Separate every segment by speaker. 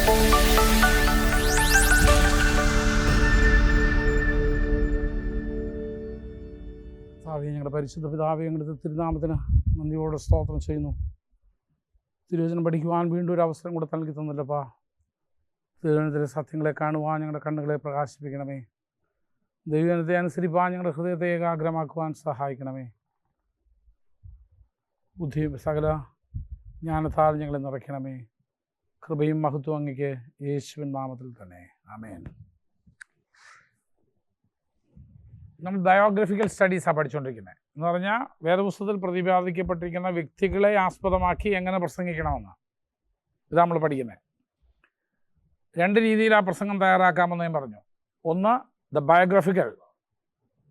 Speaker 1: ഞങ്ങളുടെ പരിശുദ്ധ പിതാവേ, ഞങ്ങളുടെ തിരുനാമത്തിന് നന്ദിയോടെ സ്തോത്രം ചെയ്യുന്നു. തിരുവചനം പഠിക്കുവാൻ വീണ്ടും ഒരു അവസരം കൂടെ നൽകി തന്നില്ലപ്പാ. തിരുവചനത്തിലെ സത്യങ്ങളെ കാണുവാൻ ഞങ്ങളുടെ കണ്ണുകളെ പ്രകാശിപ്പിക്കണമേ. ദൈവജനത്തെ അനുസരിപ്പാൻ ഞങ്ങളുടെ ഹൃദയത്തെ ഏകാഗ്രമാക്കുവാൻ സഹായിക്കണമേ. ബുദ്ധിയും സകല ജ്ഞാനത്താൽ ഞങ്ങളെ നിറയ്ക്കണമേ. കൃപയും മഹത്വം അങ്ങയ്ക്ക് യേശുവിൻ നാമത്തിൽ തന്നെ. ആമേൻ. നമ്മൾ ബയോഗ്രഫിക്കൽ സ്റ്റഡീസാണ് പഠിച്ചുകൊണ്ടിരിക്കുന്നത്. എന്ന് പറഞ്ഞാൽ വേദപുസ്തകത്തിൽ പ്രതിപാദിക്കപ്പെട്ടിരിക്കുന്ന വ്യക്തികളെ ആസ്പദമാക്കി എങ്ങനെ പ്രസംഗിക്കണമെന്ന് ഇതാണ് നമ്മൾ പഠിക്കുന്നത്. രണ്ട് രീതിയിൽ ആ പ്രസംഗം തയ്യാറാക്കാമെന്ന് ഞാൻ പറഞ്ഞു. ഒന്ന്, ദ ബയോഗ്രഫിക്കൽ,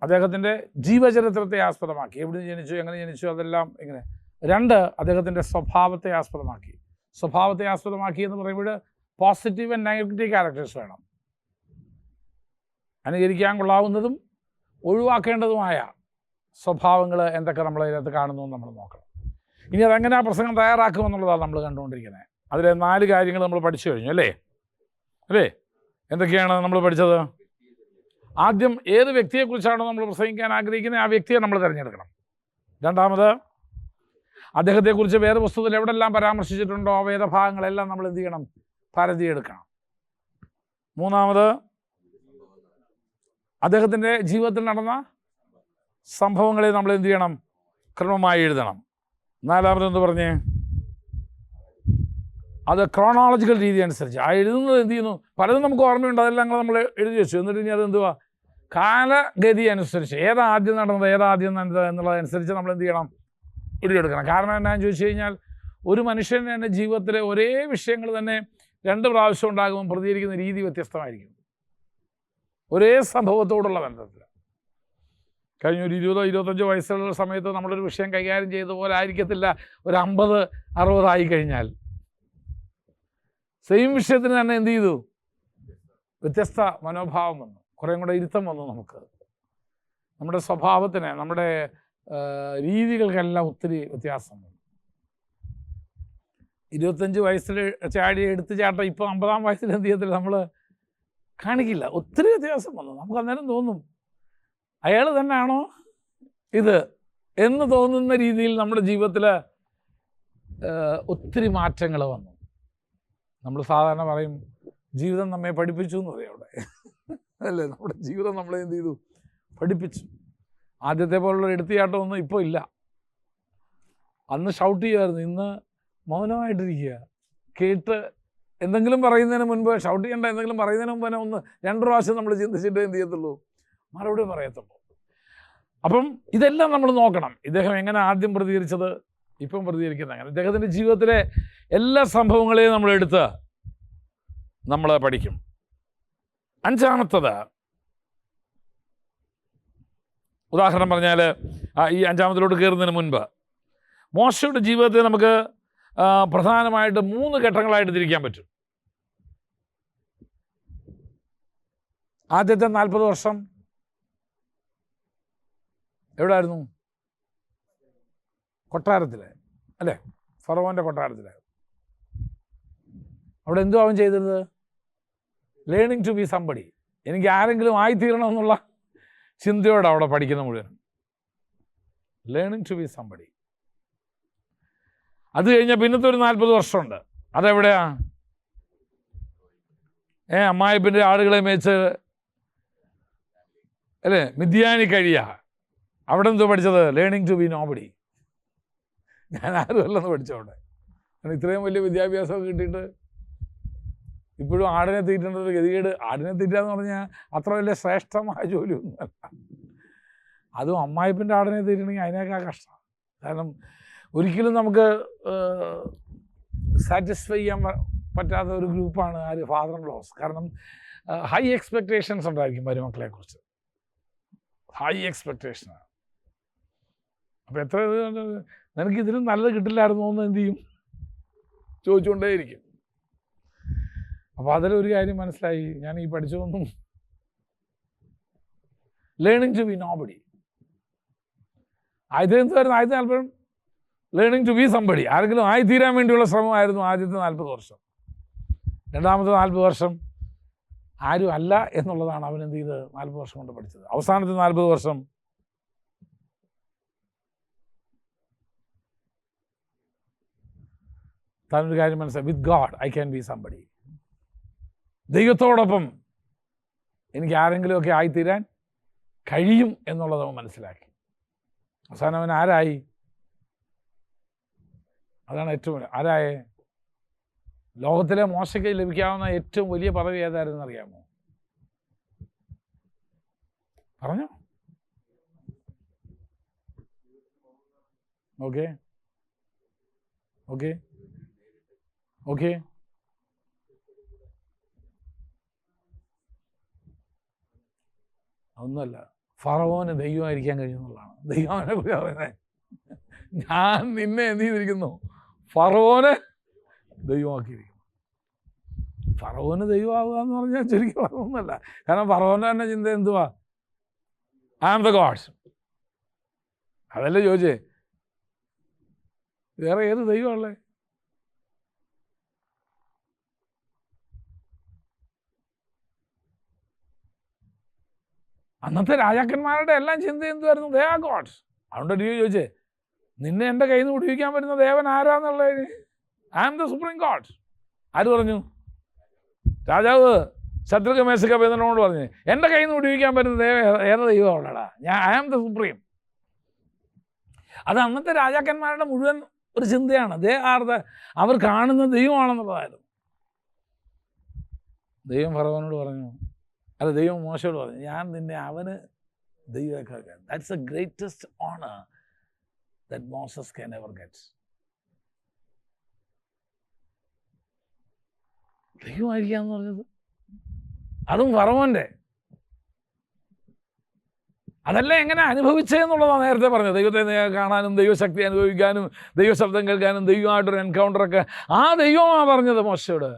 Speaker 1: അദ്ദേഹത്തിൻ്റെ ജീവചരിത്രത്തെ ആസ്പദമാക്കി, എവിടെ ജനിച്ചു, എങ്ങനെ ജനിച്ചു, അതെല്ലാം ഇങ്ങനെ. രണ്ട്, അദ്ദേഹത്തിൻ്റെ സ്വഭാവത്തെ ആസ്പദമാക്കി. സ്വഭാവത്തെ ആസ്പദമാക്കി എന്ന് പറയുമ്പോൾ പോസിറ്റീവ് ആൻഡ് നെഗറ്റീവ് ക്യാരക്ടേഴ്സ് വേണം. അനുകരിക്കാൻ കൊള്ളാവുന്നതും ഒഴിവാക്കേണ്ടതുമായ സ്വഭാവങ്ങൾ എന്തൊക്കെ നമ്മൾ അതിനകത്ത് കാണുന്നു എന്ന് നമ്മൾ നോക്കണം. ഇനി അതെങ്ങനെ ആ പ്രസംഗം തയ്യാറാക്കുമെന്നുള്ളതാണ് നമ്മൾ കണ്ടുകൊണ്ടിരിക്കുന്നത്. അതിലെ 4 കാര്യങ്ങൾ നമ്മൾ പഠിച്ചു കഴിഞ്ഞു അല്ലേ? എന്തൊക്കെയാണ് നമ്മൾ പഠിച്ചത്? ആദ്യം, ഏത് വ്യക്തിയെക്കുറിച്ചാണോ നമ്മൾ പ്രസംഗിക്കാൻ ആഗ്രഹിക്കുന്നത് ആ വ്യക്തിയെ നമ്മൾ തിരഞ്ഞെടുക്കണം. രണ്ടാമത്, അദ്ദേഹത്തെക്കുറിച്ച് വേദപുസ്തകത്തിൽ എവിടെല്ലാം പരാമർശിച്ചിട്ടുണ്ടോ ആ വേദഭാഗങ്ങളെല്ലാം നമ്മൾ എന്ത് ചെയ്യണം? പരതിയെടുക്കണം. മൂന്നാമത്, അദ്ദേഹത്തിൻ്റെ ജീവിതത്തിൽ നടന്ന സംഭവങ്ങളെ നമ്മൾ എന്ത് ചെയ്യണം? ക്രമമായി എഴുതണം. നാലാമത് എന്ത് പറഞ്ഞേ? അത് ക്രോണോളജിക്കൽ രീതി അനുസരിച്ച് ആ എഴുതുന്നത് എന്ത് ചെയ്യുന്നു? പലതും നമുക്ക് ഓർമ്മയുണ്ട്, അതെല്ലാം നമ്മൾ എഴുതി വെച്ചു. എന്നിട്ട് ഇനി അതെന്തുവാ? കാലഗതി അനുസരിച്ച് ഏതാദ്യം നടന്നത് എന്നുള്ളതനുസരിച്ച് നമ്മൾ എന്ത് ചെയ്യണം? എഴുതിയെടുക്കണം. കാരണം എന്നാന്ന് ചോദിച്ചു കഴിഞ്ഞാൽ, ഒരു മനുഷ്യൻ്റെ തന്നെ ജീവിതത്തിലെ ഒരേ വിഷയങ്ങൾ തന്നെ 2 പ്രാവശ്യം ഉണ്ടാകുമ്പോൾ പ്രതികരിക്കുന്ന രീതി വ്യത്യസ്തമായിരിക്കും. ഒരേ സംഭവത്തോടുള്ള ബന്ധത്തിൽ. കഴിഞ്ഞ ഒരു 20-25 വയസ്സുള്ള സമയത്ത് നമ്മളൊരു വിഷയം കൈകാര്യം ചെയ്ത പോലെ ആയിരിക്കത്തില്ല ഒരു 50-60 ആയി കഴിഞ്ഞാൽ. സെയിം വിഷയത്തിന് തന്നെ എന്ത് ചെയ്തു? വ്യത്യസ്ത മനോഭാവം വന്നു, കുറേ കൂടെ ഇരുത്തം വന്നു. നമുക്ക് നമ്മുടെ സ്വഭാവത്തിന്, നമ്മുടെ രീതികൾക്കെല്ലാം ഒത്തിരി വ്യത്യാസം വന്നു. 25 വയസ്സിൽ എടുത്തുചാട്ടം ഇപ്പോൾ 50-ാം വയസ്സിൽ എന്ത് ചെയ്യത്തില്ല, നമ്മൾ കാണിക്കില്ല. ഒത്തിരി വ്യത്യാസം വന്നു. നമുക്ക് അന്നേരം തോന്നും അയാൾ തന്നെയാണോ ഇത് എന്ന് തോന്നുന്ന രീതിയിൽ നമ്മുടെ ജീവിതത്തിൽ ഒത്തിരി മാറ്റങ്ങൾ വന്നു. നമ്മൾ സാധാരണ പറയും ജീവിതം നമ്മെ പഠിപ്പിച്ചു എന്ന് പറയും അവിടെ അല്ലേ? നമ്മുടെ ജീവിതം നമ്മളെ എന്ത് ചെയ്തു? പഠിപ്പിച്ചു. ആദ്യത്തെ പോലുള്ള എടുത്തുചാട്ടമൊന്നും ഇപ്പോൾ ഇല്ല. അന്ന് ഷൗട്ട് ചെയ്യുമായിരുന്നു, ഇന്ന് മൗനമായിട്ടിരിക്കുക. കേട്ട് എന്തെങ്കിലും പറയുന്നതിന് മുൻപ്, ഷൗട്ട് ചെയ്യേണ്ട എന്തെങ്കിലും പറയുന്നതിന് മുമ്പ് തന്നെ 1-2 പ്രാവശ്യം നമ്മൾ ചിന്തിച്ചിട്ട് എന്ത് ചെയ്യത്തുള്ളൂ? മറുപടി പറയത്തുള്ളൂ. അപ്പം ഇതെല്ലാം നമ്മൾ നോക്കണം. ഇദ്ദേഹം എങ്ങനെ ആദ്യം പ്രതികരിച്ചത്, ഇപ്പം പ്രതികരിക്കുന്നത് അങ്ങനെ. ഇദ്ദേഹത്തിൻ്റെ ജീവിതത്തിലെ എല്ലാ സംഭവങ്ങളെയും നമ്മളെടുത്ത് നമ്മൾ പഠിക്കും. അഞ്ചാമത്തത്, ഉദാഹരണം പറഞ്ഞാൽ, ഈ അഞ്ചാമത്തിലോട്ട് കയറുന്നതിന് മുൻപ് മോശയുടെ ജീവിതത്തെ നമുക്ക് പ്രധാനമായിട്ട് 3 ഘട്ടങ്ങളായിട്ട് തിരിക്കാൻ പറ്റും. ആദ്യത്തെ 40 വർഷം എവിടെയായിരുന്നു? കൊട്ടാരത്തിൽ അല്ലേ? ഫറവോൻ്റെ കൊട്ടാരത്തിൽ. അവിടെ എന്തോ അവൻ ചെയ്തിരുന്നത്? Learning to be somebody. എനിക്ക് ആരെങ്കിലും ആയിത്തീരണമെന്നുള്ള ചിന്തയോടെ അവിടെ പഠിക്കുന്ന മുഴുവൻ. Learning to be somebody. അത് കഴിഞ്ഞാൽ പിന്നത്തെ ഒരു 40 വർഷമുണ്ട്. അതെവിടെയാ? അമ്മായിപ്പൻ്റെ ആടുകളെ മേച്ച് അല്ലേ മിദ്യാനി കഴിയുക. അവിടെ എന്തോ പഠിച്ചത്? Learning to be nobody. ഞാൻ ആരുമല്ലെന്ന് പഠിച്ചവിടെ. കാരണം ഇത്രയും വലിയ വിദ്യാഭ്യാസമൊക്കെ കിട്ടിയിട്ട് ഇപ്പോഴും ആടിനെ തീറ്റേണ്ട ഒരു ഗതികേട്. ആടിനെ തീറ്റുക എന്ന് പറഞ്ഞാൽ അത്ര വലിയ ശ്രേഷ്ഠമായ ജോലിയൊന്നുമല്ല. അതും അമ്മായിപ്പൻ്റെ ആടിനെ തീറ്റണമെങ്കിൽ അതിനേക്കാൾ കഷ്ടമാണ്. കാരണം ഒരിക്കലും നമുക്ക് സാറ്റിസ്ഫൈ ചെയ്യാൻ പറ്റാത്ത ഒരു ഗ്രൂപ്പാണ് ആര്? Father in laws. കാരണം ഹൈ എക്സ്പെക്റ്റേഷൻസ് ഉണ്ടായിരിക്കും മരുമക്കളെക്കുറിച്ച്. ഹൈ എക്സ്പെക്റ്റേഷനാണ്. അപ്പോൾ എത്ര നിനക്ക് ഇതിലും നല്ലത് കിട്ടില്ലായിരുന്നു എന്ന് എന്ത് ചെയ്യും? ചോദിച്ചുകൊണ്ടേയിരിക്കും. അപ്പോൾ അതിലൊരു കാര്യം മനസ്സിലായി, ഞാൻ ഈ പഠിച്ചതൊന്നും ലേണിംഗ് ടു ബി നോബഡി. ആദ്യത്തെ എന്തായിരുന്നു? ആദ്യത്തെ 40 ലേണിംഗ് ടു ബി സംബഡി. ആരെങ്കിലും ആയിത്തീരാൻ വേണ്ടിയുള്ള ശ്രമമായിരുന്നു ആദ്യത്തെ 40 വർഷം. രണ്ടാമത്തെ 40 വർഷം ആരും അല്ല എന്നുള്ളതാണ് അവൻ എന്ത് ചെയ്ത് 40 വർഷം കൊണ്ട് പഠിച്ചത്. അവസാനത്തെ 40 വർഷം താനൊരു കാര്യം മനസ്സിലായി, with God I can be somebody. ദൈവത്തോടൊപ്പം എനിക്ക് ആരെങ്കിലുമൊക്കെ ആയിത്തീരാൻ കഴിയും എന്നുള്ളത് അവൻ മനസ്സിലാക്കി. അവസാനം അവൻ ആരായി? അതാണ് ഏറ്റവും ആരായേ? ലോകത്തിലെ മോശയ്ക്ക് ലഭിക്കാവുന്ന ഏറ്റവും വലിയ പദവി ഏതായിരുന്നു അറിയാമോ? പറഞ്ഞോ. ഓക്കെ ഓക്കെ ഓക്കെ ഒന്നുമല്ല, ഫറവോന് ദൈവമായിരിക്കാൻ കഴിയുമെന്നുള്ളതാണ്. ദൈവനെ കുറിച്ച് പറയുന്നത്, ഞാൻ നിന്നെ എന്ത് ചെയ്തിരിക്കുന്നു? ഫറവോന് ദൈവമാക്കിയിരിക്കുന്നു. ഫറവോന് ദൈവമാവുക എന്ന് പറഞ്ഞാൽ ശരിക്കും ഫറവൊന്നുമല്ല. കാരണം ഫറവോൻ്റെ തന്നെ ചിന്ത എന്തുവാ? I am the God. അതല്ലേ ചോദിച്ചേ, വേറെ ഏത് ദൈവമുള്ളേ? അന്നത്തെ രാജാക്കന്മാരുടെ എല്ലാം ചിന്ത എന്തുവായിരുന്നു? They are gods. അതുകൊണ്ട് ഡി ചോദിച്ചേ, നിന്നെ എൻ്റെ കയ്യിൽ നിന്ന് വിടുവിക്കാൻ പറ്റുന്ന ദേവൻ ആരാന്നുള്ളതിന്? I am the supreme God. ആര് പറഞ്ഞു? രാജാവ് ശത്രുഘ്ന മേശക പേദനോട് പറഞ്ഞു, എൻ്റെ കയ്യിൽ നിന്ന് വിടുവിക്കാൻ പറ്റുന്ന ഏത് ദൈവമാണടാ? I am the supreme. അത് അന്നത്തെ രാജാക്കന്മാരുടെ മുഴുവൻ ഒരു ചിന്തയാണ്. ദേ ആർ ദ, അവർ കാണുന്ന ദൈവമാണെന്നുള്ളതായിരുന്നു. ദൈവം ഫറവോനോട് പറഞ്ഞു, അല്ല ദൈവം മോശയോട് പറഞ്ഞു, ഞാൻ നിന്നെ അവന് ദൈവമാക്കാൻ. That's the greatest honour that Moses can ever get. ദൈവമായിരിക്കാന്ന് പറഞ്ഞത്, അതും ഫറവോൻ്റെ. അതല്ല എങ്ങനെ അനുഭവിച്ചതെന്നുള്ളതാണ് നേരത്തെ പറഞ്ഞത്. ദൈവത്തെ കാണാനും ദൈവശക്തി അനുഭവിക്കാനും ദൈവശബ്ദം കേൾക്കാനും ദൈവമായിട്ടൊരു എൻകൗണ്ടറൊക്കെ ആ ദൈവമാണ് പറഞ്ഞത് മോശയോട്,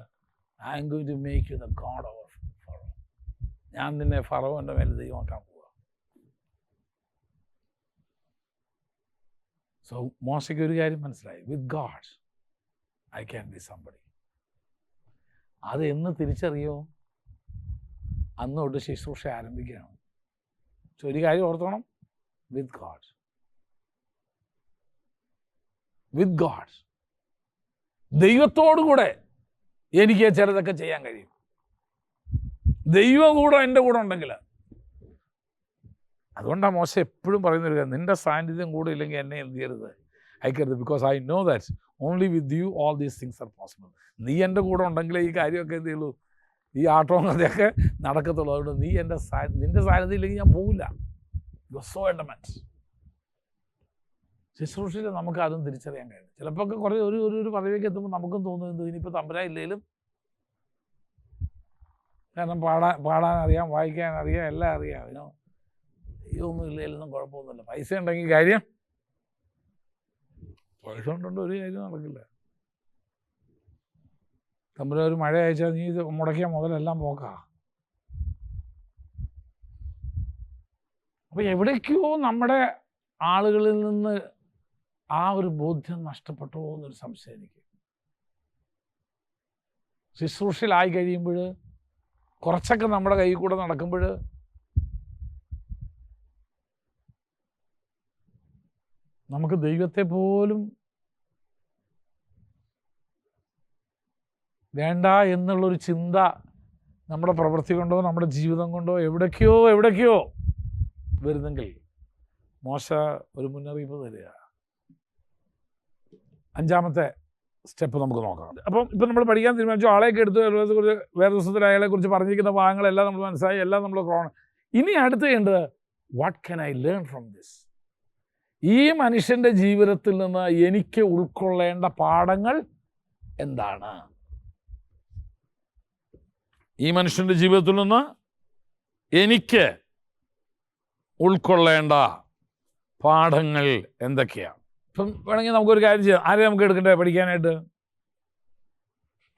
Speaker 1: I am going to make you the God of Pharaoh. ഞാൻ നിന്നെ ഫറവോൻ്റെ മേലെ ദൈവമാക്കാൻ പോവുക. സോ മോശയ്ക്ക് ഒരു കാര്യം മനസ്സിലായി, with God I can be somebody. അത് എന്ന് തിരിച്ചറിയോ? അന്ന് തൊട്ട് ശുശ്രൂഷ ആരംഭിക്കുകയാണ്. ഒരു കാര്യം ഓർത്തോണം, വിത്ത് ഗാഡ്, വിത്ത് ഗാഡ്, ദൈവത്തോടുകൂടെ എനിക്ക് ചിലതൊക്കെ ചെയ്യാൻ കഴിയും. ദൈവം കൂടെ എൻ്റെ കൂടെ ഉണ്ടെങ്കിൽ. അതുകൊണ്ടാണ് മോശ എപ്പോഴും പറയുന്നൊരു കാര്യം, നിൻ്റെ സാന്നിധ്യം കൂടെ ഇല്ലെങ്കിൽ എന്നെ എന്ത് ചെയ്യരുത്, അയക്കരുത്. Because I know that only with you all these things are possible. നീ എൻ്റെ കൂടെ ഉണ്ടെങ്കിലേ ഈ കാര്യമൊക്കെ എന്ത് ചെയ്യുള്ളൂ, ഈ ആട്ടവും കഥയൊക്കെ നടക്കത്തുള്ളൂ. അതുകൊണ്ട് നീ നിൻ്റെ സാന്നിധ്യം ഇല്ലെങ്കിൽ ഞാൻ പോവില്ല. You are so adamant. ശുശ്രൂഷയിൽ നമുക്ക് അതും തിരിച്ചറിയാൻ കഴിയും. ചിലപ്പോൾ ഒക്കെ കുറേ ഒരു പദവിയൊക്കെ എത്തുമ്പോൾ നമുക്കും തോന്നുന്നത് ഇനിയിപ്പോൾ തമ്പുരാൻ ഇല്ലെങ്കിലും, കാരണം പാടാൻ അറിയാം, വായിക്കാൻ അറിയാം, എല്ലാം അറിയാം, ദൈവമൊന്നും ഇല്ലെങ്കിലും കുഴപ്പമൊന്നുമില്ല. പൈസ ഉണ്ടെങ്കിൽ കാര്യം, പൈസ കൊണ്ടുകൊണ്ട് ഒരു കാര്യം നടക്കില്ല. തമ്പുരാൻ ഒരു മഴ അയച്ചാൽ നീ ഇത് മുടക്കിയ മുതലെല്ലാം പോക്കാ. അപ്പോൾ എവിടേക്കോ നമ്മുടെ ആളുകളിൽ നിന്ന് ആ ഒരു ബോധ്യം നഷ്ടപ്പെട്ടോ എന്നൊരു സംശയം എനിക്ക്. ശുശ്രൂഷയിലായി കഴിയുമ്പോൾ, കുറച്ചൊക്കെ നമ്മുടെ കയ്യിൽ കൂടെ നടക്കുമ്പോൾ നമുക്ക് ദൈവത്തെ പോലും വേണ്ട എന്നുള്ളൊരു ചിന്ത നമ്മുടെ പ്രവൃത്തി കൊണ്ടോ നമ്മുടെ ജീവിതം കൊണ്ടോ എവിടേക്കോ വരുന്നെങ്കിൽ മോശ ഒരു മുന്നറിയിപ്പ് തരിക. 5ാമത്തെ സ്റ്റെപ്പ് നമുക്ക് നോക്കാം. അപ്പം ഇപ്പം നമ്മൾ പഠിക്കാൻ തീരുമാനിച്ചു, ആളെയൊക്കെ എടുത്ത് വേറെ ദിവസത്തിൽ അയാളെക്കുറിച്ച് പറഞ്ഞിരിക്കുന്ന ഭാഗങ്ങളെല്ലാം നമ്മൾ മനസ്സിലായി, എല്ലാം നമ്മൾ ഇനി അടുത്ത് ചെയ്യേണ്ടത്, what can I learn from this? ഈ മനുഷ്യൻ്റെ ജീവിതത്തിൽ നിന്ന് എനിക്ക് ഉൾക്കൊള്ളേണ്ട പാഠങ്ങൾ എന്താണ്? ഈ മനുഷ്യൻ്റെ ജീവിതത്തിൽ നിന്ന് എനിക്ക് ഉൾക്കൊള്ളേണ്ട പാഠങ്ങൾ എന്തൊക്കെയാണ്? ഇപ്പം വേണമെങ്കിൽ നമുക്കൊരു കാര്യം ചെയ്യാം. ആരെ നമുക്ക് എടുക്കണ്ടേ പഠിക്കാനായിട്ട്?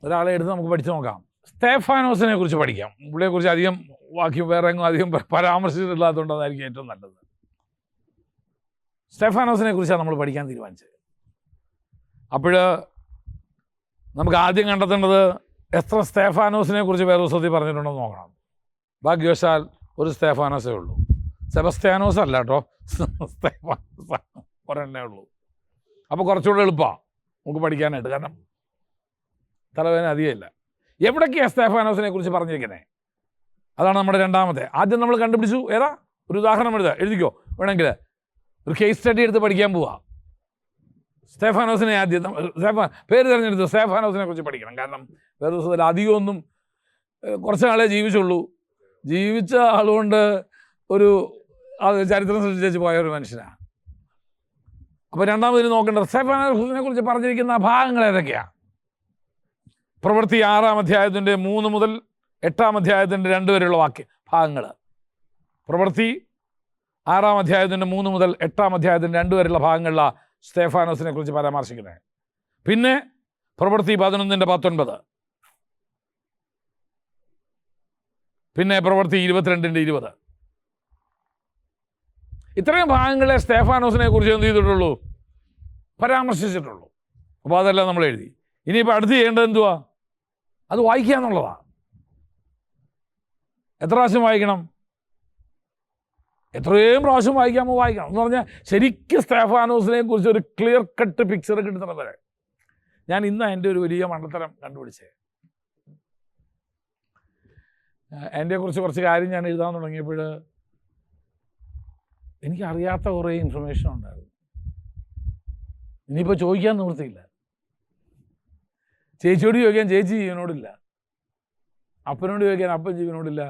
Speaker 1: ഒരാളെ എടുത്ത് നമുക്ക് പഠിച്ചു നോക്കാം. സ്തേഫാനോസിനെ കുറിച്ച് പഠിക്കാം. പുള്ളിയെക്കുറിച്ച് അധികം വാക്യം വേറെ എങ്ങും അധികം പരാമർശിച്ചിട്ടില്ലാത്തതുകൊണ്ട് അതായിരിക്കും ഏറ്റവും നല്ലത്. സ്തേഫാനോസിനെ കുറിച്ചാണ് നമ്മൾ പഠിക്കാൻ തീരുമാനിച്ചത്. അപ്പോൾ നമുക്ക് ആദ്യം കണ്ടെത്തേണ്ടത് എത്ര സ്തേഫാനോസിനെ കുറിച്ച് വേറെ പുസ്തകത്തിൽ പറഞ്ഞിട്ടുണ്ടെന്ന് നോക്കണം. ഭാഗ്യവശാൽ ഒരു സ്തേഫാനോസേ ഉള്ളൂ. സെബസ്ത്യാനോസ് അല്ല കേട്ടോ, സ്തേഫാനോസ് ഒരെണ്ണേ ഉള്ളൂ. അപ്പോൾ കുറച്ചുകൂടെ എളുപ്പമാണ് നമുക്ക് പഠിക്കാനായിട്ട്, കാരണം തലവേദന അധികമില്ല. എവിടേക്കാണ് സ്തേഫാനോസിനെ കുറിച്ച് പറഞ്ഞിരിക്കുന്നത്? അതാണ് നമ്മുടെ രണ്ടാമത്തെ. ആദ്യം നമ്മൾ കണ്ടുപിടിച്ചു. ഏതാ? ഒരു ഉദാഹരണം എഴുതിക്കോ വേണമെങ്കിൽ. ഒരു കേസ് സ്റ്റഡി എടുത്ത് പഠിക്കാൻ പോവാ. സ്തേഫാനോസിനെ ആദ്യം പേര് തിരഞ്ഞെടുത്തു. സ്തേഫാനോസിനെ കുറിച്ച് പഠിക്കണം. കാരണം വേറെ ദിവസത്തിൽ അധികമൊന്നും കുറച്ച് നാളെ ജീവിച്ചുള്ളൂ. ജീവിച്ച ആളുകൊണ്ട് ഒരു ചരിത്രം സൃഷ്ടിച്ച് പോയ ഒരു മനുഷ്യനാണ്. അപ്പോൾ രണ്ടാമതിന് നോക്കേണ്ടത് സ്തേഫാനോസിനെ കുറിച്ച് പറഞ്ഞിരിക്കുന്ന ഭാഗങ്ങൾ ഏതൊക്കെയാണ്? പ്രവൃത്തി 6-ാം അധ്യായത്തിൻ്റെ 3 മുതൽ 8-ാം അധ്യായത്തിൻ്റെ 2 വരെയുള്ള ഭാഗങ്ങൾ. പ്രവൃത്തി 6-ാം അധ്യായത്തിൻ്റെ 3 മുതൽ 8-ാം അധ്യായത്തിൻ്റെ 2 വരെയുള്ള ഭാഗങ്ങളിലാണ് സ്തേഫാനോസിനെ കുറിച്ച് പരാമർശിക്കുന്നത്. പിന്നെ പ്രവൃത്തി 11-19, പിന്നെ പ്രവൃത്തി 22-20. ഇത്രയും ഭാഗങ്ങളെ സ്തേഫാനോസിനെ കുറിച്ച് എന്ത് ചെയ്തിട്ടുള്ളൂ? പരാമർശിച്ചിട്ടുള്ളൂ. അപ്പോൾ അതെല്ലാം നമ്മൾ എഴുതി. ഇനിയിപ്പോൾ അടുത്ത് ചെയ്യേണ്ടത് എന്തുവാ? അത് വായിക്കുക എന്നുള്ളതാണ്. എത്ര പ്രാവശ്യം വായിക്കണം? എത്രയും പ്രാവശ്യം വായിക്കാമോ വായിക്കണം. എന്ന് പറഞ്ഞാൽ ശരിക്കും സ്തേഫാനോസിനെ കുറിച്ച് ഒരു ക്ലിയർ കട്ട് പിക്ചർ കിട്ടുന്നത് വരെ. ഞാൻ ഇന്ന് എൻ്റെ ഒരു വലിയ മണ്ടത്തരം കണ്ടുപിടിച്ചേ. എന്നെക്കുറിച്ച് കുറച്ച് കാര്യം ഞാൻ എഴുതാൻ തുടങ്ങിയപ്പോൾ എനിക്കറിയാത്ത കുറേ ഇൻഫർമേഷൻ ഉണ്ടായിരുന്നു. ഇനിയിപ്പോൾ ചോദിക്കാൻ നിവൃത്തിയില്ല. ചേച്ചിയോട് ചോദിക്കാൻ ചേച്ചി ജീവനോടില്ല, അപ്പനോട് ചോദിക്കാൻ അപ്പൻ ജീവനോടില്ല,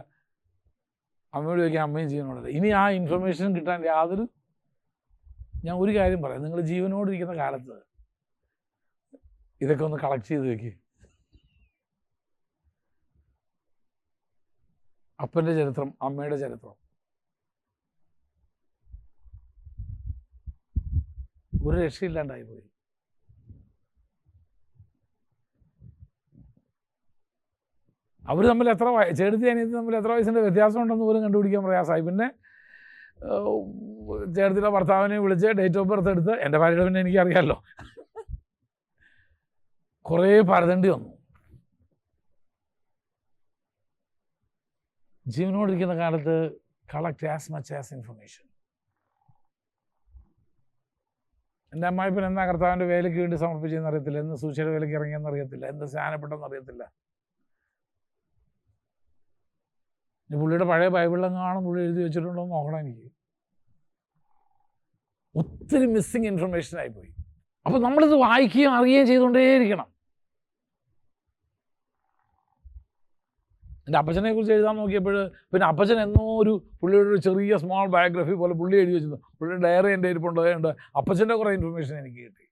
Speaker 1: അമ്മയോട് ചോദിക്കാൻ അമ്മയും ജീവനോടില്ല. ഇനി ആ ഇൻഫർമേഷൻ കിട്ടാൻ ഞാൻ ഒരു കാര്യം പറയാം. നിങ്ങൾ ജീവനോടിരിക്കുന്ന കാലത്ത് ഇതൊക്കെ ഒന്ന് കളക്ട് ചെയ്ത് വെക്കുക. അപ്പൻ്റെ ചരിത്രം, അമ്മയുടെ ചരിത്രം, ഒരു രക്ഷയില്ലാണ്ടായിപ്പോയി. അവർ തമ്മിൽ എത്ര ചേട്ടത്തി അനിയത്തി തമ്മിൽ എത്ര വയസ്സിൻ്റെ വ്യത്യാസം ഉണ്ടെന്ന് പോലും കണ്ടുപിടിക്കാൻ പ്രയാസമായി. പിന്നെ ചേട്ടത്തിയുടെ ഭർത്താവിനെ വിളിച്ച് ഡേറ്റ് ഓഫ് ബർത്ത് എടുത്ത്, എൻ്റെ ഭാര്യയുടെ പിന്നെ എനിക്കറിയാമല്ലോ, കുറേ പരതേണ്ടി വന്നു. ജീവനോടിരിക്കുന്ന കാലത്ത് collect as much as information. എൻ്റെ അമ്മായിപ്പൻ എന്നാ കർത്താവിൻ്റെ വേലയ്ക്ക് വേണ്ടി സമർപ്പിച്ചെന്ന് അറിയത്തില്ല, എന്ന് സൂചിയുടെ വേലയ്ക്ക് ഇറങ്ങിയെന്ന് അറിയത്തില്ല, എന്ത് സ്നാനപ്പെട്ടെന്ന് അറിയത്തില്ല. പുള്ളിയുടെ പഴയ ബൈബിളിലെങ്ങാനും പുള്ളി എഴുതി വെച്ചിട്ടുണ്ടോ എന്ന് നോക്കണം. എനിക്ക് ഒത്തിരി മിസ്സിങ് ഇൻഫർമേഷൻ ആയിപ്പോയി. അപ്പോൾ നമ്മളിത് വായിക്കുകയും അറിയുകയും ചെയ്തുകൊണ്ടേയിരിക്കണം. എൻ്റെ അപ്പച്ചനെ കുറിച്ച് എഴുതാൻ നോക്കിയപ്പോൾ പിന്നെ അപ്പച്ചൻ എന്നോ ഒരു പുള്ളിയുടെ ഒരു ചെറിയ സ്മോൾ ബയോഗ്രഫി പോലെ പുള്ളി എഴുതി വെച്ചിരുന്നു. പുള്ളിയുടെ ഡയറി എൻ്റെ ഇരിപ്പുണ്ട്. അപ്പച്ചൻ്റെ കുറേ ഇൻഫർമേഷൻ എനിക്ക് കിട്ടി,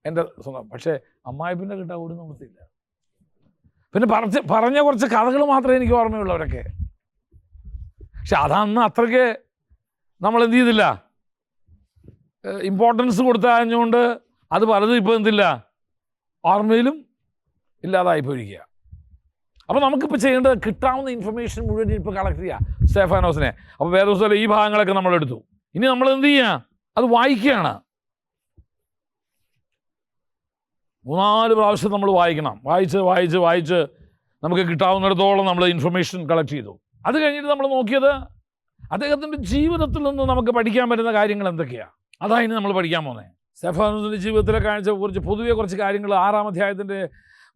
Speaker 1: എൻ്റെ സ്വന്തം. പക്ഷേ അമ്മായിപ്പിൻ്റെ കിട്ടാൻ ഒരു നിവൃത്തിയില്ല. പിന്നെ പറഞ്ഞ കുറച്ച് കഥകൾ മാത്രമേ എനിക്ക് ഓർമ്മയുള്ളൂ അവരൊക്കെ. പക്ഷെ അതന്ന് അത്രയ്ക്ക് നമ്മൾ എന്ത് ചെയ്തില്ല, ഇമ്പോർട്ടൻസ് കൊടുത്തറിഞ്ഞുകൊണ്ട് അത് പലതും ഇപ്പോൾ എന്തില്ല, ഓർമ്മയിലും ഇല്ലാതായിപ്പോയിരിക്കുക. അപ്പോൾ നമുക്കിപ്പോൾ ചെയ്യേണ്ടത് കിട്ടാവുന്ന ഇൻഫർമേഷൻ മുഴുവൻ ഇപ്പോൾ കളക്ട് ചെയ്യുക സ്തേഫാനോസിനെ. അപ്പോൾ വേറെ ദിവസം ഈ ഭാഗങ്ങളൊക്കെ നമ്മളെടുത്തു. ഇനി നമ്മൾ എന്ത് ചെയ്യുക? അത് വായിക്കുകയാണ്. 3-4 പ്രാവശ്യം നമ്മൾ വായിക്കണം. വായിച്ച് നമുക്ക് കിട്ടാവുന്നിടത്തോളം നമ്മൾ ഇൻഫർമേഷൻ കളക്ട് ചെയ്തു. അത് കഴിഞ്ഞിട്ട് നമ്മൾ നോക്കിയത് അദ്ദേഹത്തിൻ്റെ ജീവിതത്തിൽ നിന്ന് നമുക്ക് പഠിക്കാൻ പറ്റുന്ന കാര്യങ്ങൾ എന്തൊക്കെയാണ്. അതാണ് നമ്മൾ പഠിക്കാൻ പോകുന്നത്. സ്തേഫാനോസിൻ്റെ ജീവിതത്തിലെ കാഴ്ച പൊതുവെ കുറച്ച് കാര്യങ്ങൾ 6-ാം അധ്യായത്തിൻ്റെ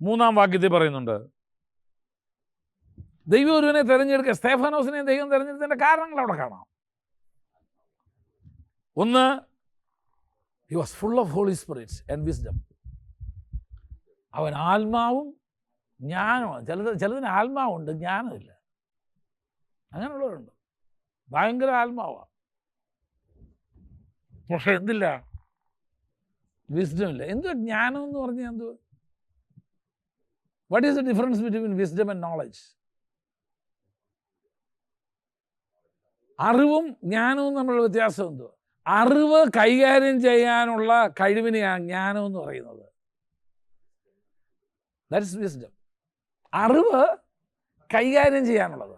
Speaker 1: 3-ാം വാക്യത്തിൽ പറയുന്നുണ്ട്. ദൈവം ഒരുവനെ തിരഞ്ഞെടുക്കുക. സ്തേഫാനോസിനെ ദൈവം തിരഞ്ഞെടുത്തതിൻ്റെ കാരണങ്ങൾ അവിടെ കാണാം. ഒന്ന്, he was full of Holy Spirit and wisdom. അവൻ ആത്മാവും ജ്ഞാനവും. ചിലതിന് ആത്മാവുണ്ട്, ജ്ഞാനമില്ല. അങ്ങനെയുള്ളവരുണ്ട്. ഭയങ്കര ആത്മാവാണ്, പക്ഷെ എന്തില്ല, വിസ്ഡം ഇല്ല. എന്തുവാ ജ്ഞാനം എന്ന് പറഞ്ഞാൽ? എന്തുവാ? What is the difference between wisdom and knowledge? അറിവും ജ്ഞാനവും തമ്മിലുള്ള വ്യത്യാസം എന്തുവാ? അറിവ് കൈകാര്യം ചെയ്യാനുള്ള കഴിവിനെയാണ് ജ്ഞാനം എന്ന് പറയുന്നത്. That is wisdom. അറിവ് കൈകാര്യം ചെയ്യാനുള്ളത്.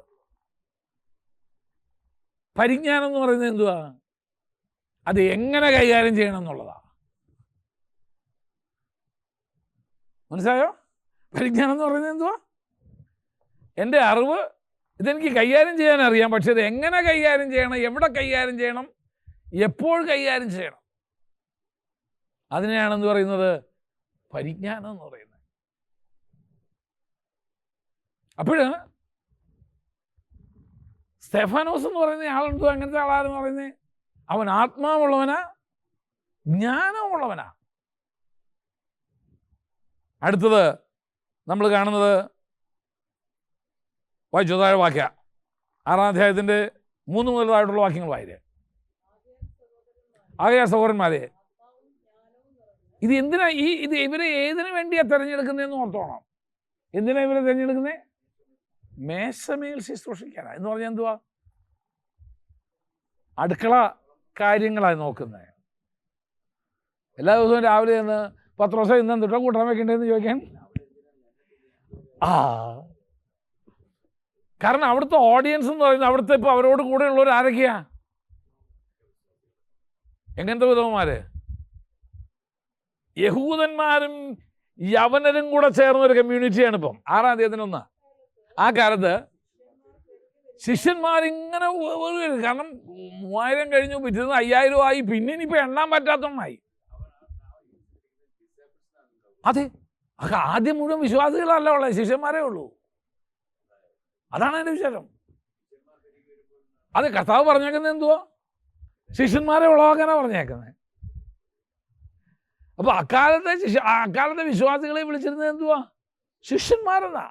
Speaker 1: പരിജ്ഞാനം എന്ന് പറയുന്നത് എന്തുവാ? അത് എങ്ങനെ കൈകാര്യം ചെയ്യണം എന്നുള്ളതാണ്. മനസ്സിലായോ? പരിജ്ഞാനം എന്ന് പറയുന്നത് എന്തുവാ? എൻ്റെ അറിവ് ഇതെനിക്ക് കൈകാര്യം ചെയ്യാൻ അറിയാം, പക്ഷെ ഇത് എങ്ങനെ കൈകാര്യം ചെയ്യണം, എവിടെ കൈകാര്യം ചെയ്യണം, എപ്പോൾ കൈകാര്യം ചെയ്യണം, അതിനെയാണ് എന്ത് പറയുന്നത്? പരിജ്ഞാനം എന്ന് പറയുന്നത്. അപ്പോഴ് സ്തെഫാനോസ് എന്ന് പറയുന്ന ആളെന്തോ അങ്ങനത്തെ ആളാരെന്ന് പറയുന്നത്? അവൻ ആത്മാവുള്ളവനാ, ജ്ഞാനമുള്ളവനാ. അടുത്തത് നമ്മൾ കാണുന്നത് വായിച്ചു താഴെ വാക്യ 6-ാം അധ്യായത്തിൻ്റെ 3 മുതൽ താഴെയുള്ള വാക്യങ്ങൾ വായിരേ. ആകയാൽ സഹോദരന്മാരെ, ഇത് എന്തിനാ ഇത് ഇവരെ ഏതിനു വേണ്ടിയാണ് തിരഞ്ഞെടുക്കുന്നതെന്ന് ഓർത്തോണം. എന്തിനാ ഇവരെ തിരഞ്ഞെടുക്കുന്നത്? മേശമേൽ ശുശ്രൂഷിക്കാനാ. എന്ന് പറഞ്ഞാൽ എന്തുവാ? അടുക്കള കാര്യങ്ങളാണ് നോക്കുന്നത്. എല്ലാ ദിവസവും രാവിലെ നിന്ന് പത്രോസ ഇന്ന് എന്തിട്ടോ കൂട്ടാൻ വെക്കേണ്ടതെന്ന് ചോദിക്കാൻ. കാരണം അവിടുത്തെ ഓഡിയൻസ് എന്ന് പറയുന്നത്, അവിടുത്തെ ഇപ്പോൾ അവരോട് കൂടെ ഉള്ളവർ ആരൊക്കെയാ? എങ്ങനത്തെ വിധവന്മാര്? യഹൂദന്മാരും യവനരും കൂടെ ചേർന്നൊരു കമ്മ്യൂണിറ്റിയാണ് ഇപ്പം. 6-ാം അധ്യായത്തിനൊന്ന്. ആ കാലത്ത് ശിഷ്യന്മാരിങ്ങനെ, കാരണം 3000 കഴിഞ്ഞു, പിറ്റേന്ന് 5000 ആയി, പിന്നെ ഇനിയിപ്പോൾ എണ്ണാൻ പറ്റാത്തതായി. അതെ, ആദ്യം മുഴുവൻ വിശ്വാസികളല്ല ഉള്ളത്, ശിഷ്യന്മാരേ ഉള്ളൂ. അതാണ് എൻ്റെ വിശേഷം. അത് കർത്താവ് പറഞ്ഞേക്കുന്നത് എന്തുവാ? ശിഷ്യന്മാരെ ഉളവാക്കാനാണ് പറഞ്ഞേക്കുന്നത്. അപ്പൊ അക്കാലത്തെ വിശ്വാസികളെ വിളിച്ചിരുന്നത് എന്തുവാ? ശിഷ്യന്മാരെന്നാ.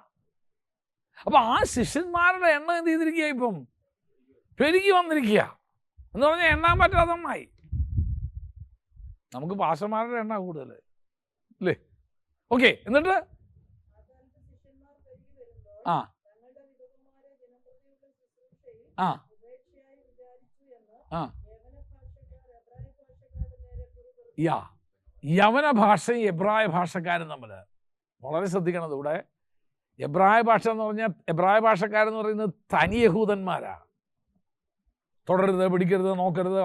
Speaker 1: അപ്പൊ ആ ശിഷ്യന്മാരുടെ എണ്ണം എന്ത് ചെയ്തിരിക്കുക? ഇപ്പം പെരുകി വന്നിരിക്കുക. എന്ന് പറഞ്ഞാൽ എണ്ണാൻ പറ്റാത്തമായി. നമുക്ക് പാസ്റ്റർമാരുടെ എണ്ണ കൂടുതൽ അല്ലേ? ഓക്കെ, എന്നിട്ട് ആ ആ ആ യവന ഭാഷയും എബ്രായ ഭാഷക്കാരും തമ്മിൽ വളരെ ശ്രദ്ധിക്കണത്. ഇവിടെ എബ്രായ ഭാഷ എന്ന് പറഞ്ഞാൽ, എബ്രായ ഭാഷക്കാരെന്ന് പറയുന്നത് തനി യഹൂദന്മാരാ. തുടരുത്, പിടിക്കരുത്, നോക്കരുത്,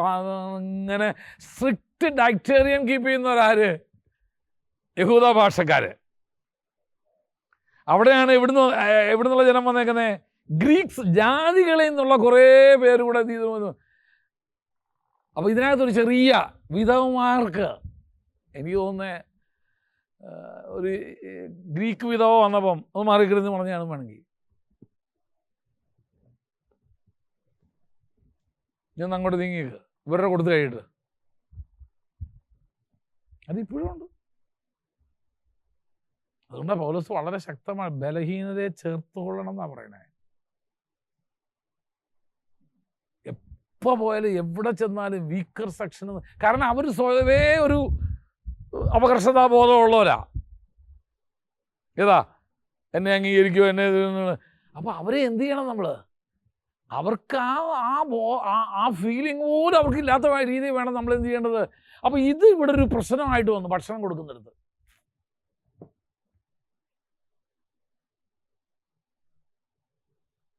Speaker 1: അങ്ങനെ സ്ട്രിക്റ്റ് ഡൈറ്റേറിയൻ കീപ്പ് ചെയ്യുന്നവരാര്? യഹൂദ ഭാഷക്കാര്. അവിടെയാണ് എവിടുന്നുള്ള ജനം വന്നേക്കുന്നത്? ഗ്രീക്സ് ജാതികളിൽ നിന്നുള്ള കുറേ പേര് കൂടെ ഇത് ചെയ്തു. അപ്പോൾ ഇതിനകത്തൊരു ചെറിയ വിധവമാർക്ക്, എനിക്ക് തോന്നുന്നത് ഒരു ഗ്രീക്ക് വിധവ വന്നപ്പം അത് മാറിക്കരുതെന്ന് പറഞ്ഞാണ് വേണമെങ്കിൽ. ഞാൻ അങ്ങോട്ട് നീങ്ങിയത് ഇവരുടെ കൊടുത്ത് കഴിയിട്ട് അതിപ്പോഴും ഉണ്ട്. അതുകൊണ്ടാണ് പൗലോസ് വളരെ ശക്തമായി ബലഹീനതയെ ചേർത്തുകൊള്ളണം എന്നാണ് പറയണേ. എപ്പോൾ പോയാലും എവിടെ ചെന്നാലും വീക്കർ സെക്ഷൻ. കാരണം അവർ സ്വയവേ ഒരു അപകർഷതാബോധമുള്ളവരാ. ഏതാ എന്നെ അംഗീകരിക്കുമോ, എന്നെ. അപ്പോൾ അവരെ എന്ത് ചെയ്യണം നമ്മൾ? അവർക്ക് ആ ഫീലിംഗ് പോലും അവർക്കില്ലാത്ത രീതിയിൽ വേണം നമ്മൾ എന്ത് ചെയ്യേണ്ടത്. അപ്പോൾ ഇത് ഇവിടെ ഒരു പ്രശ്നമായിട്ട് വന്നു. ഭക്ഷണം കൊടുക്കുന്നിടത്ത്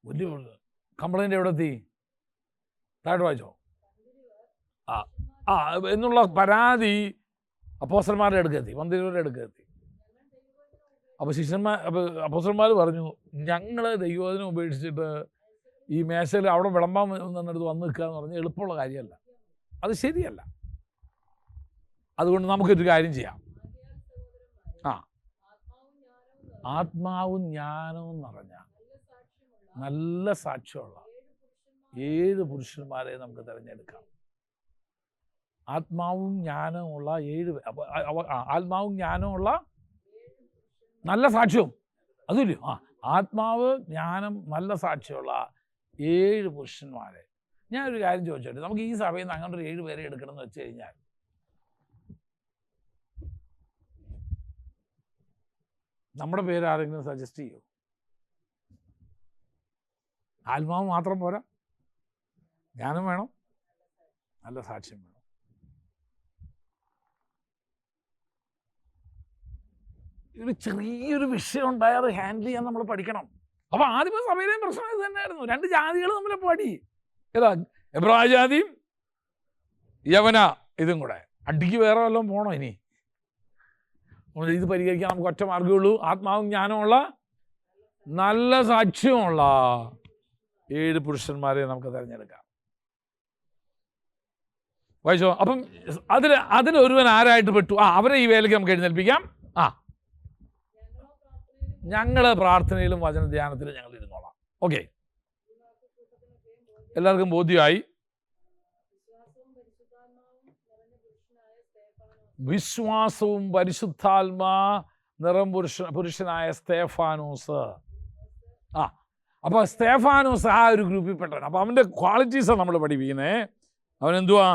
Speaker 1: വലിയ കംപ്ലൈൻറ്റ് എവിടെ എത്തി? താഴോട്ട് വായിച്ചോ. എന്നുള്ള പരാതി അപ്പോസ്തലന്മാരുടെ അടുക്കെത്തി, പന്തിരുവരുടെ അടുക്കെത്തി. അപ്പോൾ അപ്പോസ്തലന്മാർ പറഞ്ഞു, ഞങ്ങൾ ദൈവവചനം ഉപേക്ഷിച്ചിട്ട് ഈ മേശയിൽ അവിടെ വിളമ്പാൻ നിന്നെടുത്ത് വന്ന് നിൽക്കുക എന്ന് പറഞ്ഞാൽ എളുപ്പമുള്ള കാര്യമല്ല, അത് ശരിയല്ല. അതുകൊണ്ട് നമുക്കൊരു കാര്യം ചെയ്യാം. ആത്മാവും ജ്ഞാനവും നിറഞ്ഞ നല്ല സാക്ഷ്യമുള്ള 7 പുരുഷന്മാരെ നമുക്ക് തിരഞ്ഞെടുക്കാം. ആത്മാവും ജ്ഞാനമുള്ള 7 ആത്മാവും ജ്ഞാനമുള്ള നല്ല സാക്ഷ്യവും അതില്ലോ. ആത്മാവ്, ജ്ഞാനം, നല്ല സാക്ഷ്യമുള്ള 7 പുരുഷന്മാരെ. ഞാനൊരു കാര്യം ചോദിച്ചോട്ടെ, നമുക്ക് ഈ സഭയിൽ നിന്ന് അങ്ങനെ ഒരു 7 പേരെ എടുക്കണം എന്ന് വെച്ച് കഴിഞ്ഞാൽ നമ്മുടെ പേര് ആരെങ്കിലും സജസ്റ്റ് ചെയ്യൂ? ആത്മാവ് മാത്രം പോരാ, ജ്ഞാനം വേണം, നല്ല സാക്ഷ്യം വേണം. ഒരു ചെറിയൊരു വിഷയം ഉണ്ടായാൽ അത് ഹാൻഡിൽ ചെയ്യാൻ നമ്മൾ പഠിക്കണം. അപ്പോൾ ആദ്യമേ സഭയിലെയും പ്രശ്നം ഇത് തന്നെയായിരുന്നു. 2 ജാതികൾ തമ്മിൽ പടി. ഏതാ? എബ്രായ ജാതിയും യവന ഇതും കൂടെ. അടിക്ക് വേറെ വല്ലതും പോണോ ഇനി? ഇത് പരിഹരിക്കാൻ നമുക്ക് ഒറ്റ മാർഗ്ഗമുള്ളൂ. ആത്മാവും ജ്ഞാനമുള്ള നല്ല സാക്ഷ്യമുള്ള 7 പുരുഷന്മാരെ നമുക്ക് തിരഞ്ഞെടുക്കാം. വായിച്ചോ. അപ്പം അതിലൊരുവൻ ആരായിട്ട് പെട്ടു? അവരെ ഈ വേലയ്ക്ക് നമുക്ക് എഴുന്നേൽപ്പിക്കാം. ഞങ്ങൾ പ്രാർത്ഥനയിലും വചനധ്യാനത്തിലും ഞങ്ങൾ ഇരുന്നോളാം. ഓക്കെ, എല്ലാവർക്കും ബോധ്യമായി. വിശ്വാസവും പരിശുദ്ധാത്മാ നിറം പുരുഷനായ സ്തേഫാനോസ്. അപ്പോൾ സ്തേഫാനോസ് ആ ഒരു ഗ്രൂപ്പിൽ പെട്ടവൻ. അപ്പോൾ അവൻ്റെ ക്വാളിറ്റീസാണ് നമ്മൾ പഠിപ്പിക്കുന്നത്. അവൻ എന്തുവാ?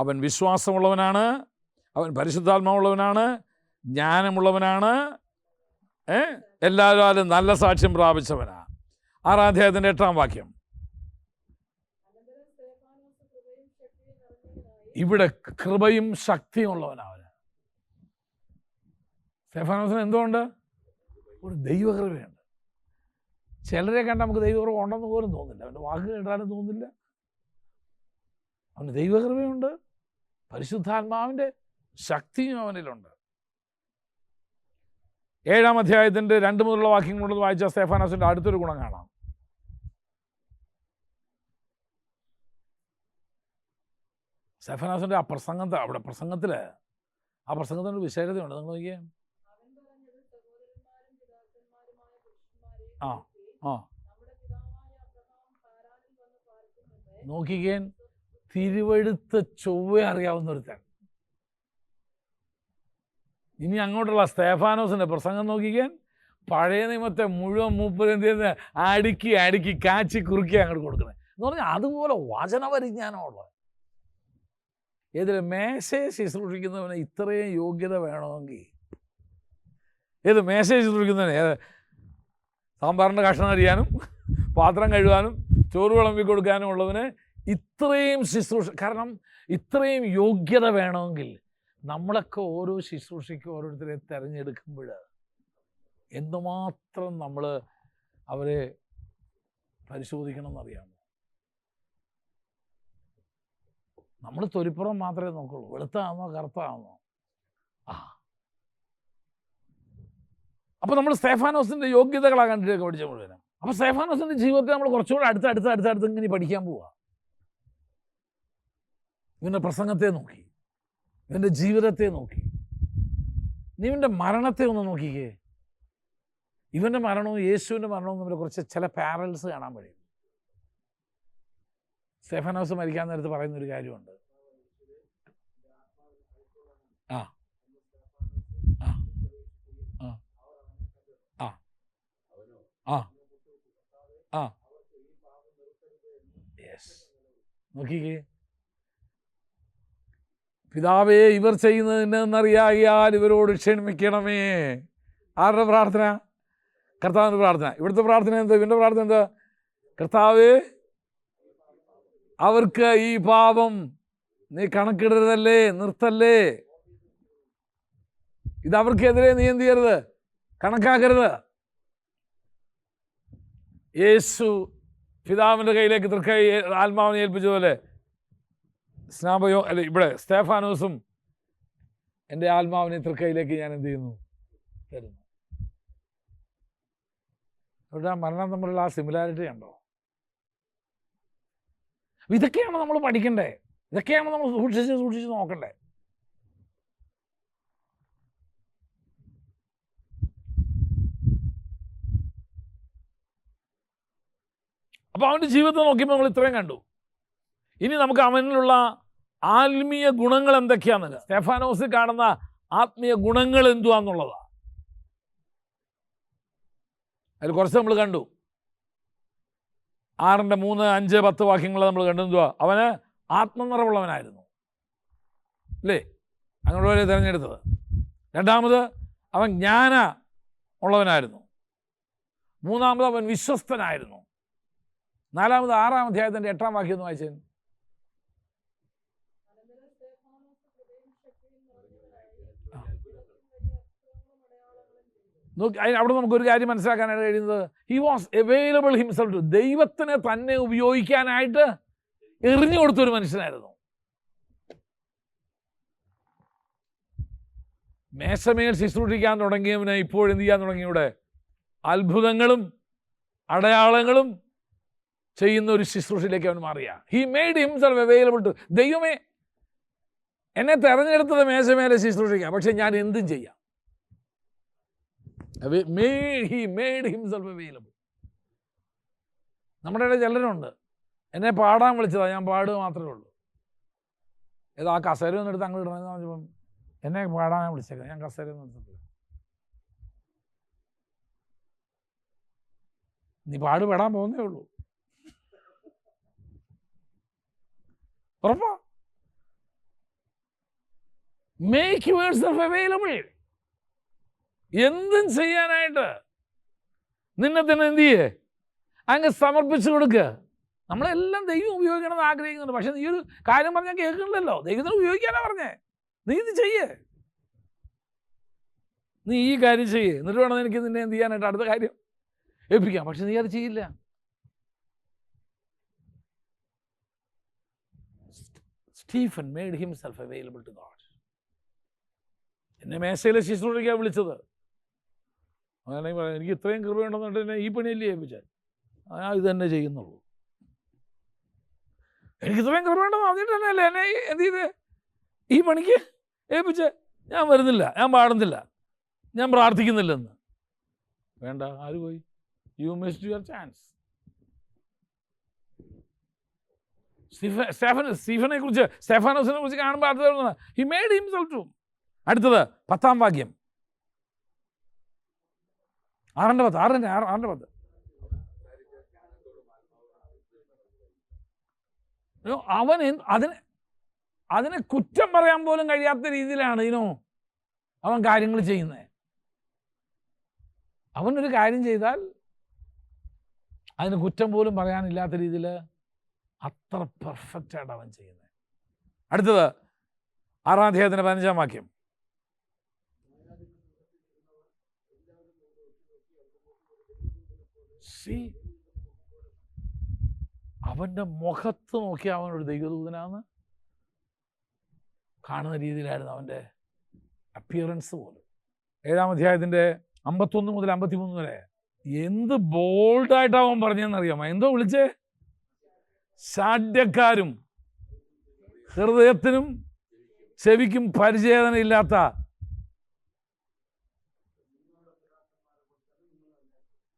Speaker 1: അവൻ വിശ്വാസമുള്ളവനാണ്, അവൻ പരിശുദ്ധാത്മാവുള്ളവനാണ്, ജ്ഞാനമുള്ളവനാണ്, എല്ലാവരും നല്ല സാക്ഷ്യം പ്രാപിച്ചവനാണ്. 6-ാം അധ്യായത്തിൻ്റെ 8-ാം വാക്യം. ഇവിടെ കൃപയും ശക്തിയും ഉള്ളവനാണ്. സ്തേഫാനോസിന് എന്തുകൊണ്ട്? ഒരു ദൈവകൃപയുണ്ട്. ചിലരെ കണ്ടാൽ നമുക്ക് ദൈവകൃപ ഉണ്ടെന്ന് പോലും തോന്നില്ല. അവൻ്റെ വാക്ക് കേട്ടാലും തോന്നില്ല. അവന് ദൈവകൃപയുണ്ട്, പരിശുദ്ധാത്മാവിൻ്റെ ശക്തിയും അവനിലുണ്ട്. 7-ാം അധ്യായത്തിൻ്റെ 2 മുതലുള്ള വാക്യം കൊണ്ടത് വായിച്ച സ്തേഫാനോസിൻ്റെ അടുത്തൊരു ഗുണം കാണാം. സ്തേഫാനോസിൻ്റെ അവിടെ പ്രസംഗത്തിൽ ഒരു വിശേഷതയുണ്ട്. നിങ്ങൾ നോക്കിയേ. നോക്കിക്കേ, തിരുവെഴുത്ത് ചൊവ്വ അറിയാവുന്ന ഒരുത്തൻ. ഇനി അങ്ങോട്ടുള്ള സ്തേഫാനോസിൻ്റെ പ്രസംഗം നോക്കിക്കാൻ, പഴയ നിയമത്തെ മുഴുവൻ മൂപ്പരെന്ത് അടുക്കി കാച്ചി കുറുക്കി അങ്ങോട്ട് കൊടുക്കുന്നത് എന്ന് പറഞ്ഞാൽ അതുപോലെ വചനപരിജ്ഞാനമുള്ളത്. ഏതിൽ മേശയെ ശുശ്രൂഷിക്കുന്നവന് ഇത്രയും യോഗ്യത വേണമെങ്കിൽ, ഏത് മേശയെ ശുശ്രൂഷിക്കുന്നവന് സാമ്പാറിൻ്റെ കഷ്ണം അറിയാനും പാത്രം കഴുകാനും ചോറ് വിളമ്പി കൊടുക്കാനും ഉള്ളവന് ഇത്രയും ശുശ്രൂഷ, കാരണം ഇത്രയും യോഗ്യത വേണമെങ്കിൽ നമ്മളൊക്കെ ഓരോ ശുശ്രൂഷയ്ക്കും ഓരോരുത്തരെ തിരഞ്ഞെടുക്കുമ്പോൾ എന്തുമാത്രം നമ്മൾ അവരെ പരിശോധിക്കണം എന്നറിയാമോ? നമ്മൾ തൊലിപ്പുറം മാത്രമേ നോക്കുള്ളൂ. വെളുത്താണോ കറുത്താണോ? അപ്പോൾ നമ്മൾ സ്തേഫാനോസിൻ്റെ യോഗ്യതകളാണ് കണ്ടിട്ടൊക്കെ പഠിച്ച മുഴുവനും. അപ്പോൾ സ്തേഫാനോസിൻ്റെ ജീവിതത്തിൽ നമ്മൾ കുറച്ചുകൂടെ അടുത്ത് ഇങ്ങനെ പഠിക്കാൻ പോവുക. ഇവൻ്റെ പ്രസംഗത്തെ നോക്കി, ഇവൻ്റെ ജീവിതത്തെ നോക്കി, ഇവൻ്റെ മരണത്തെ ഒന്ന് നോക്കിക്കേ. ഇവൻ്റെ മരണവും യേശുവിൻ്റെ മരണവും തമ്മിൽ കുറച്ച് ചില പാരൽസ് കാണാൻ കഴിയും. സ്തേഫാനോസ് മരിക്കാൻ നേരത്ത് പറയുന്നൊരു കാര്യമുണ്ട്. നോക്കിക്കേ, പിതാവേ ഇവർ ചെയ്യുന്നതിനെന്നറിയാകിയാൽ ഇവരോട് ക്ഷമിക്കണമേ. ആരുടെ പ്രാർത്ഥന? കർത്താവിൻ്റെ പ്രാർത്ഥന. ഇവിടുത്തെ പ്രാർത്ഥന എന്താ? ഇവൻ്റെ പ്രാർത്ഥന എന്താ? കർത്താവേ അവർക്ക് ഈ പാപം നീ കണക്കിടരുതല്ലേ, നിർത്തല്ലേ. ഇതവർക്കെതിരെ നീ എന്ത് ചെയ്യരുത്? കണക്കാക്കരുത്. യേശു പിതാവിൻ്റെ കയ്യിലേക്ക് ആത്മാവിനെ ഏൽപ്പിച്ചതുപോലെ ഇവിടെ സ്തേഫാനോസും എൻ്റെ ആത്മാവിനെ തൃക്കൈയിലേക്ക് ഞാൻ എന്ത് ചെയ്യുന്നു? തരുന്നു. അവരുടെ ആ മരണം തമ്മിലുള്ള ആ സിമിലാരിറ്റി ഉണ്ടോ? ഇതൊക്കെയാണ് നമ്മൾ പഠിക്കണ്ടേ, ഇതൊക്കെയാണ് നമ്മൾ സൂക്ഷിച്ച് നോക്കണ്ടേ. അപ്പോൾ അവൻ്റെ ജീവിതത്തെ നോക്കിയപ്പോൾ നമ്മൾ ഇത്രയും കണ്ടു. ഇനി നമുക്ക് അവനിലുള്ള ആത്മീയ ഗുണങ്ങൾ എന്തൊക്കെയാണെന്ന്, സ്തേഫാനോസിൽ കാണുന്ന ആത്മീയ ഗുണങ്ങൾ എന്തുവാന്നുള്ളതാണ്. അതിൽ കുറച്ച് നമ്മൾ കണ്ടു. 6-ന്റെ 3, 5, 10 വാക്യങ്ങൾ നമ്മൾ കണ്ടു. എന്തുവാ? അവന് ആത്മനിറവുള്ളവനായിരുന്നു, അല്ലേ? അങ്ങനെയുള്ളവരെ തിരഞ്ഞെടുത്തത്. രണ്ടാമത് അവൻ ജ്ഞാന ഉള്ളവനായിരുന്നു. മൂന്നാമത് അവൻ വിശ്വസ്തനായിരുന്നു. നാലാമത് 6-ാം അധ്യായത്തിൻ്റെ 8-ാം വാക്യം ഒന്ന് വായിച്ചേ. നോക്കി, അവിടെ നമുക്കൊരു കാര്യം മനസ്സിലാക്കാനായിട്ട് കഴിയുന്നത്, he was available himself to, ദൈവത്തിനെ തന്നെ ഉപയോഗിക്കാനായിട്ട് എറിഞ്ഞു കൊടുത്തൊരു മനുഷ്യനായിരുന്നു. മേശമേൽ ശുശ്രൂഷിക്കാൻ തുടങ്ങിയവന് ഇപ്പോഴെന്ത് ചെയ്യാൻ തുടങ്ങിയൂടെ? അത്ഭുതങ്ങളും അടയാളങ്ങളും ചെയ്യുന്ന ഒരു ശുശ്രൂഷയിലേക്ക് അവൻ മാറിയ. He made himself available to. ദൈവമേ, എന്നെ തെരഞ്ഞെടുത്തത് മേശമേലെ ശുശ്രൂഷിക്കാം, പക്ഷെ ഞാൻ എന്തും ചെയ്യാം. He made himself available. നമ്മുടെ ഇടയിൽ ചിലരുണ്ട്, എന്നെ പാടാൻ വിളിച്ചതാണ്, ഞാൻ പാടുക മാത്രമേ ഉള്ളൂ. ഏതോ ആ കസേര ഒന്നും എടുത്ത് അങ്ങോട്ട് ഇടണമെന്ന് പറഞ്ഞപ്പം എന്നെ പാടാൻ വിളിച്ചേക്കാം, ഞാൻ കസേര ഒന്നും എടുത്തിട്ടില്ല. നീ പാടാൻ പോകുന്നേ ഉള്ളൂ. ഉറപ്പാ. Make yourself available. എന്തും ചെയ്യാനായിട്ട് നിന്നെ തന്നെ എന്ത് ചെയ്യേ? അങ്ങ് സമർപ്പിച്ചു കൊടുക്കുക. നമ്മളെല്ലാം ദൈവം ഉപയോഗിക്കണമെന്ന് ആഗ്രഹിക്കുന്നുണ്ട്, പക്ഷെ നീ ഒരു കാര്യം പറഞ്ഞാൽ കേൾക്കണില്ലല്ലോ. ദൈവത്തിന് ഉപയോഗിക്കാനാ പറഞ്ഞേ. നീ ഇത് ചെയ്യേ, നീ ഈ കാര്യം ചെയ്യേ, എന്നിട്ട് വേണം എനിക്ക് നിന്നെ എന്ത് ചെയ്യാനായിട്ട് അടുത്ത കാര്യം ഏൽപ്പിക്കാം. പക്ഷെ നീ അത് ചെയ്യില്ല. Stephen made himself available to God. എന്നെ മേശയിലെ ശുശ്രൂഷിക്കാൻ വിളിച്ചത്. അങ്ങനെയാണെങ്കിൽ പറയാം, എനിക്ക് ഇത്രയും കൃപയുണ്ടെന്നിട്ട് എന്നെ ഈ പണിയല്ലേ ഏൽപ്പിച്ചാൽ ഞാൻ ഇത് തന്നെ ചെയ്യുന്നുള്ളൂ. എനിക്ക് ഇത്രയും കൃപയുണ്ടെന്ന് പറഞ്ഞിട്ട് തന്നെയല്ലേ എന്നെ എന്ത് ചെയ്ത് ഈ പണിക്ക് ഏൽപ്പിച്ച്. ഞാൻ വരുന്നില്ല, ഞാൻ പാടുന്നില്ല, ഞാൻ പ്രാർത്ഥിക്കുന്നില്ലെന്ന്. വേണ്ട, ആര് പോയി? You missed your chance. സ്റ്റീഫനെ കുറിച്ച്, സ്റ്റെഫാനോസിനെ കുറിച്ച് കാണുമ്പോൾ അടുത്ത ഹി മെയ്ഡ് ഹിംസെൽഫ് ടു. അടുത്തത് 10-ാം വാക്യം, 6:10. അവൻ അതിനെ കുറ്റം പറയാൻ പോലും കഴിയാത്ത രീതിയിലാണ് അവൻ കാര്യങ്ങൾ ചെയ്യുന്നത്. അവനൊരു കാര്യം ചെയ്താൽ അതിന് കുറ്റം പോലും പറയാനില്ലാത്ത രീതിയിൽ അത്ര പെർഫെക്റ്റായിട്ട് അവൻ ചെയ്യുന്നത്. അടുത്തത് 6-ാം അധ്യായത്തിൻ്റെ 15-ാം വാക്യം. അവൻ്റെ മുഖത്ത് നോക്കി അവനൊരു ദൈവദൂതനാന്ന് കാണുന്ന രീതിയിലായിരുന്നു അവൻ്റെ അപ്പിയറൻസ് പോലും. 7-ാം അധ്യായത്തിൻ്റെ 51 മുതൽ 53 വരെ എന്ത് ബോൾഡായിട്ട് അവൻ പറഞ്ഞെന്നറിയാമോ? എന്തോ വിളിച്ചേ? ശാഠ്യക്കാരും ഹൃദയത്തിനും ചെവിക്കും പരിചേതനയില്ലാത്ത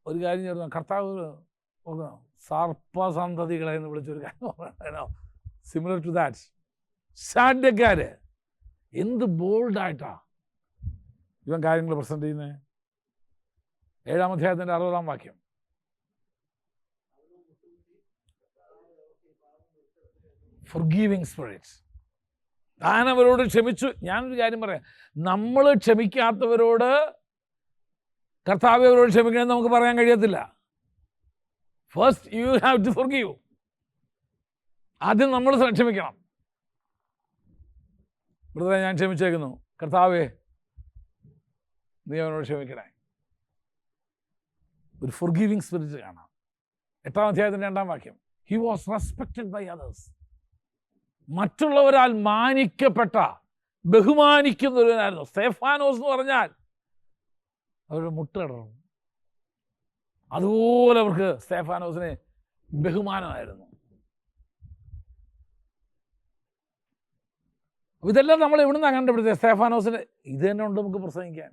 Speaker 1: ഒരു കാര്യം ചേർന്നു. കർത്താവ് സർപ്പസന്തതികളെ എന്ന് വിളിച്ചൊരു കാര്യം, സിമിലർ ടു ദാറ്റ്. ശാഠ്യക്കാര് എന്ത് ബോൾഡായിട്ടാ ഇവൻ കാര്യങ്ങൾ പ്രസന്റ് ചെയ്യുന്നത്. 7-ാം അധ്യായത്തിൻ്റെ 60-ാം വാക്യം. ഫൊർഗീവിങ് സ്പിരിറ്റ്. താൻ അവരോട് ക്ഷമിച്ചു. ഞാനൊരു കാര്യം പറയാം, നമ്മൾ ക്ഷമിക്കാത്തവരോട് കർത്താവ് അവരോട് ക്ഷമിക്കണമെന്ന് നമുക്ക് പറയാൻ കഴിയത്തില്ല. First you have to forgive. ആദ്യം നമ്മൾ ക്ഷമിക്കണം. ബ്രദറെ, ഞാൻ ക്ഷമിച്ചേക്കുന്നു, കർത്താവേ നീ അവനോട് ക്ഷമിക്കണേ. ഒരു ഫൊർഗീവിങ് സ്പിരിറ്റ് കാണാം. 8-ാം അധ്യായത്തിൻ്റെ 2-ാം വാക്യം. He was respected by others. മറ്റുള്ളവരാൽ മാനിക്കപ്പെട്ട, ബഹുമാനിക്കുന്നവരായിരുന്നു. സ്തെഫാനോസ് എന്ന് പറഞ്ഞാൽ അവരുടെ മുട്ടിടണം. അതുപോലെ അവർക്ക് സ്തെഫാനോസിനെ ബഹുമാനമായിരുന്നു. ഇതെല്ലാം നമ്മൾ എവിടുന്നാണ് കണ്ടുപിടിച്ചത്? സ്തെഫാനോസിന് ഇത് തന്നെ ഉണ്ട് നമുക്ക് പ്രസംഗിക്കാൻ.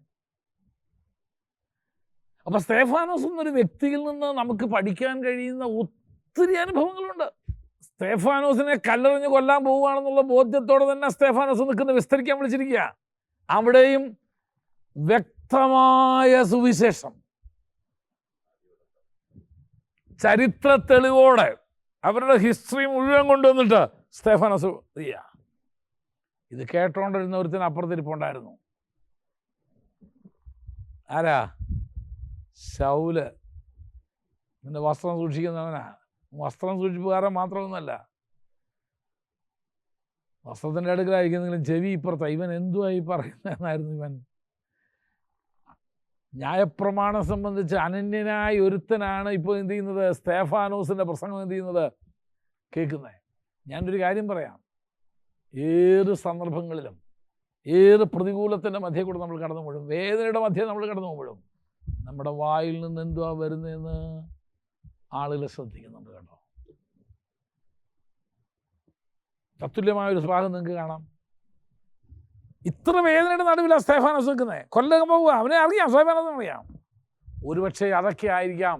Speaker 1: അപ്പം സ്തെഫാനോസ് എന്നൊരു വ്യക്തിയിൽ നിന്ന് നമുക്ക് പഠിക്കാൻ കഴിയുന്ന ഒത്തിരി അനുഭവങ്ങളുണ്ട്. സ്തെഫാനോസിനെ കല്ലെറിഞ്ഞ് കൊല്ലാൻ പോവുകയാണെന്നുള്ള ബോധ്യത്തോടെ തന്നെ സ്തെഫാനോസ് നിൽക്കുന്ന വിസ്തരിക്കാൻ വിളിച്ചിരിക്കുക. അവിടെയും വ്യക്തമായ സുവിശേഷം, ചരിത്ര തെളിവോടെ അവരുടെ ഹിസ്റ്ററി മുഴുവൻ കൊണ്ടുവന്നിട്ട് സ്തെഫാനോസ് ഇത് കേട്ടോണ്ടിരുന്ന ഒരുത്തിന് അപ്പുറത്തിരിപ്പുണ്ടായിരുന്നു. ആരാ? ശൗല്. നിന്റെ വസ്ത്രം സൂക്ഷിക്കുന്നവനാ. വസ്ത്രം സൂക്ഷിപ്പുകാരൻ മാത്രമൊന്നുമല്ല, വസ്ത്രത്തിൻ്റെ അടുക്കലായിരിക്കുന്നെങ്കിലും ചെവി ഇപ്പുറത്ത. ഇവൻ എന്തുവായി പറയുന്നതെന്നായിരുന്നു ഇവൻ. ന്യായപ്രമാണം സംബന്ധിച്ച് അനന്യനായ ഒരുത്തനാണ് ഇപ്പോൾ എന്ത് ചെയ്യുന്നത്? സ്തെഫാനോസിൻ്റെ പ്രസംഗം എന്ത് ചെയ്യുന്നത്? കേൾക്കുന്നത്. ഞാനൊരു കാര്യം പറയാം, ഏത് സന്ദർഭങ്ങളിലും ഏത് പ്രതികൂലത്തിൻ്റെ മധ്യേ കൂടെ നമ്മൾ കടന്നു പോകും, വേദനയുടെ മധ്യേ നമ്മൾ കടന്നു പോകുമ്പോഴും നമ്മുടെ വായിൽ നിന്ന് എന്തുവാ വരുന്നതെന്ന് ആളുകൾ ശ്രദ്ധിക്കുന്നുണ്ട് കേട്ടോ. തത്തുല്യമായൊരു ഭാഗം നിങ്ങൾക്ക് കാണാം. ഇത്ര വേദനയുടെ നടുവിലാണ് സ്തെഫാനോസ് നിൽക്കുന്നത്. കൊല്ലം പോവുക, അവനെ അറിയാം, സ്തെഫാനോസ് അറിയാം. ഒരുപക്ഷെ അതൊക്കെ ആയിരിക്കാം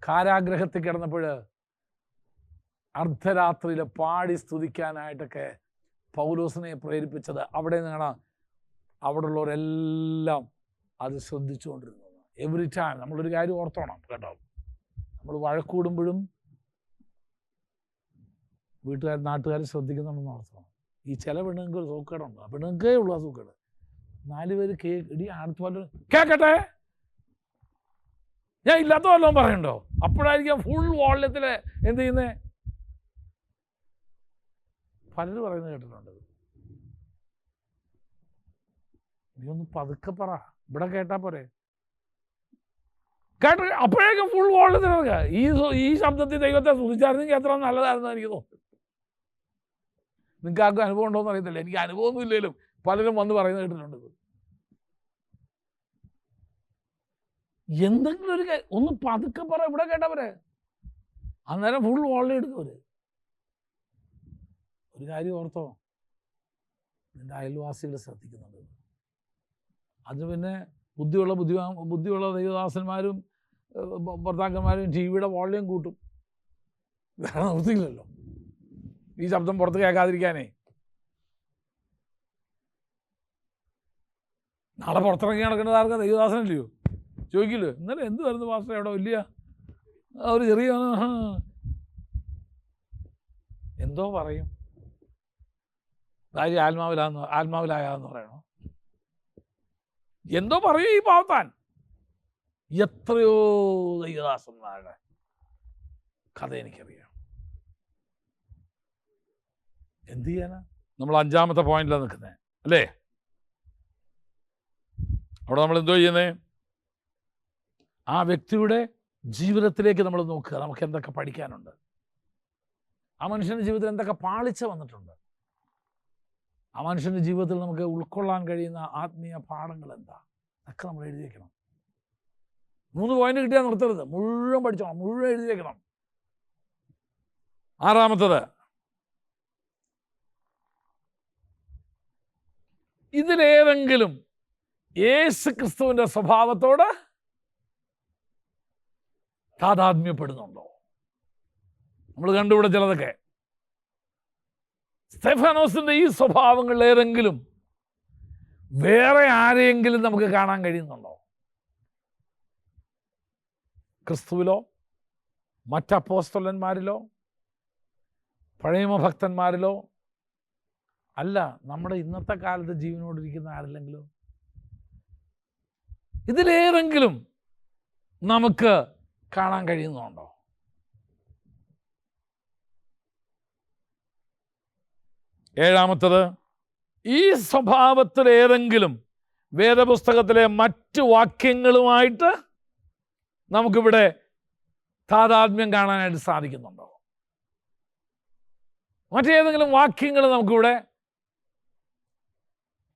Speaker 1: കാരാഗ്രഹത്തിൽ കിടന്നപ്പോൾ അർദ്ധരാത്രിയിൽ പാടി സ്തുതിക്കാനായിട്ടൊക്കെ പൗലോസിനെ പ്രേരിപ്പിച്ചത്. അവിടെ നിന്നാണ് അവിടെ ഉള്ളവരെല്ലാം അത് ശ്രദ്ധിച്ചുകൊണ്ടിരുന്നത്. എവറി ടൈം നമ്മളൊരു കാര്യം ഓർത്തോണം കേട്ടോ. നമ്മൾ വഴക്കൂടുമ്പോഴും വീട്ടുകാരും നാട്ടുകാരും ശ്രദ്ധിക്കുന്നുണ്ടെന്ന് ഓർത്തോണം. ഈ ചില പെണ്ണുങ്ങൾക്ക് ഒരു സൂക്കേടുണ്ട്. ആ പെണ്ണുങ്ങൾക്കേ ഉള്ളൂ ആ സൂക്കേട്. 4 പേര് ഇടി അടുത്ത് വല്ലതും കേൾക്കട്ടെ, ഞാൻ ഇല്ലാത്ത വല്ലതും പറയണ്ടോ, അപ്പോഴായിരിക്കും ഫുൾ വോളിയത്തിൽ എന്ത് ചെയ്യുന്നേ. പലരും പറയുന്നത് കേട്ടിട്ടുണ്ട്. നീ ഒന്ന് പതുക്കെ പറ, ഇവിടെ കേട്ടാ പോരെ. കേട്ട് അപ്പോഴേക്കും ഫുൾ വോളിയത്തിലിറങ്ങുക. ഈ ശബ്ദത്തിൽ ദൈവത്തെ സ്തുതിച്ചായിരുന്നെങ്കിൽ എത്ര നല്ലതായിരുന്നു എനിക്ക് തോന്നുന്നു. നിങ്ങൾക്ക് ആർക്കും അനുഭവം ഉണ്ടോയെന്ന് അറിയത്തില്ല, എനിക്ക് അനുഭവമൊന്നും ഇല്ലെങ്കിലും പലരും വന്ന് പറയുന്നത് കേട്ടിട്ടുണ്ട്. എന്തെങ്കിലും ഒരു ഒന്ന് പതുക്കെ പറ, ഇവിടെ കേട്ടാ പോരെ. അന്നേരം ഫുൾ വോളിയം എടുക്കും. ഒരു കാര്യം ഓർത്തോ, നിന്റെ അയൽവാസികൾ ശ്രദ്ധിക്കുന്നുണ്ട്. അത് പിന്നെ ബുദ്ധിയുള്ള ദൈവദാസന്മാരും ഭർത്താക്കന്മാരും ടിവിയുടെ വോളിയം കൂട്ടും. വേറെ നിർത്തിയില്ലല്ലോ ഈ ശബ്ദം പുറത്ത് കേൾക്കാതിരിക്കാനേ. നാളെ പുറത്തിറങ്ങി നടക്കേണ്ടത് ആർക്കാ? ദൈവദാസനല്ലയോ? ചോദിക്കില്ലോ, ഇന്നലെ എന്ത് വരുന്നു പാസ്റ്റർ അവിടെ വലിയ ഒരു ചെറിയ എന്തോ പറയും. ഭാര്യ ആത്മാവിലായെന്ന് പറയണോ? എന്തോ പറയൂ ഈ പാവത്താൻ. എത്രയോ ദൈവദാസന്മാരുടെ കഥ എനിക്കറിയാം. എന്ത് ചെയ്യാനാ? നമ്മൾ 5ാമത്തെ പോയിന്റിലാണ് നിൽക്കുന്നത് അല്ലേ? അവിടെ നമ്മൾ എന്തോ ചെയ്യുന്നേ? ആ വ്യക്തിയുടെ ജീവിതത്തിലേക്ക് നമ്മൾ നോക്കുക. നമുക്ക് എന്തൊക്കെ പഠിക്കാനുണ്ട്, ആ മനുഷ്യൻ്റെ ജീവിതത്തിൽ എന്തൊക്കെ പാളിച്ച വന്നിട്ടുണ്ട്, ആ മനുഷ്യൻ്റെ ജീവിതത്തിൽ നമുക്ക് ഉൾക്കൊള്ളാൻ കഴിയുന്ന ആത്മീയ പാഠങ്ങൾ എന്താ, അതൊക്കെ നമ്മൾ എഴുതി വയ്ക്കണം. 3 പോയിന്റ് കിട്ടിയാൽ നിർത്തരുത്, മുഴുവൻ പഠിച്ചോണം, മുഴുവൻ എഴുതി വയ്ക്കണം. 6ാമത്തത്, ഇതിലേതെങ്കിലും യേശു ക്രിസ്തുവിൻ്റെ സ്വഭാവത്തോട് താതാത്മ്യപ്പെടുന്നുണ്ടോ? നമ്മൾ കണ്ടുപിടി ചിലതൊക്കെ. സ്തെഫാനോസിന്റെ ഈ സ്വഭാവങ്ങളിൽ ഏതെങ്കിലും വേറെ ആരെയെങ്കിലും നമുക്ക് കാണാൻ കഴിയുന്നുണ്ടോ? ക്രിസ്തുവിലോ, മറ്റപ്പോസ്തലന്മാരിലോ, പഴയ ഭക്തന്മാരിലോ അല്ല, നമ്മുടെ ഇന്നത്തെ കാലത്ത് ജീവനോടിരിക്കുന്ന ആരെല്ലെങ്കിലും ഇതിലേതെങ്കിലും നമുക്ക് കാണാൻ കഴിയുന്നുണ്ടോ? ഏഴാമത്തത്, ഈ സ്വഭാവത്തിൽ ഏതെങ്കിലും വേദപുസ്തകത്തിലെ മറ്റു വാക്യങ്ങളുമായിട്ട് നമുക്കിവിടെ താതാത്മ്യം കാണാനായിട്ട് സാധിക്കുന്നുണ്ടോ? മറ്റേതെങ്കിലും വാക്യങ്ങൾ നമുക്കിവിടെ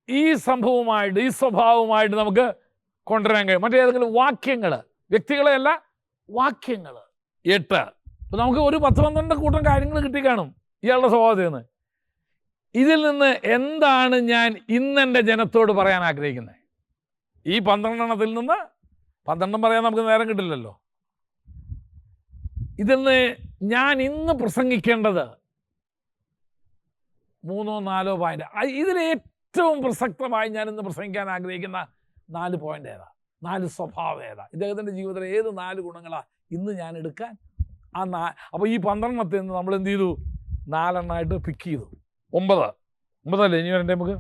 Speaker 1: ഈ സംഭവമായിട്ട്, ഈ സ്വഭാവമായിട്ട് നമുക്ക് കൊണ്ടുവരാൻ കഴിയും? മറ്റേതെങ്കിലും വാക്യങ്ങൾ, വ്യക്തികളെയല്ല, വാക്യങ്ങൾ. 8. ഇപ്പം നമുക്ക് ഒരു 10-12 കൂട്ടം കാര്യങ്ങൾ കിട്ടിക്കാണും ഇയാളുടെ സ്വഭാവത്തിൽ നിന്ന്. ഇതിൽ നിന്ന് എന്താണ് ഞാൻ ഇന്നെൻ്റെ ജനത്തോട് പറയാൻ ആഗ്രഹിക്കുന്നത്? ഈ 12 നിന്ന് 12 പറയാൻ നമുക്ക് നേരം കിട്ടില്ലല്ലോ. ഇതിൽ നിന്ന് ഞാൻ ഇന്ന് പ്രസംഗിക്കേണ്ടത് 3-4 പോയിന്റ്. ഇതിലേറ്റവും പ്രസക്തമായി ഞാൻ ഇന്ന് പ്രസംഗിക്കാൻ ആഗ്രഹിക്കുന്ന 4 പോയിന്റ് ഏതാ? 4 സ്വഭാവം ഏതാ? ഇദ്ദേഹത്തിൻ്റെ ജീവിതത്തിലെ ഏത് 4 ഗുണങ്ങളാണ് ഇന്ന് ഞാൻ എടുക്കാൻ? അപ്പോൾ ഈ 12 നിന്ന് നമ്മൾ എന്ത് ചെയ്തു? 4 പിക്ക് ചെയ്തു. 9 അല്ലേ ഇനി വരണ്ടേ നമുക്ക്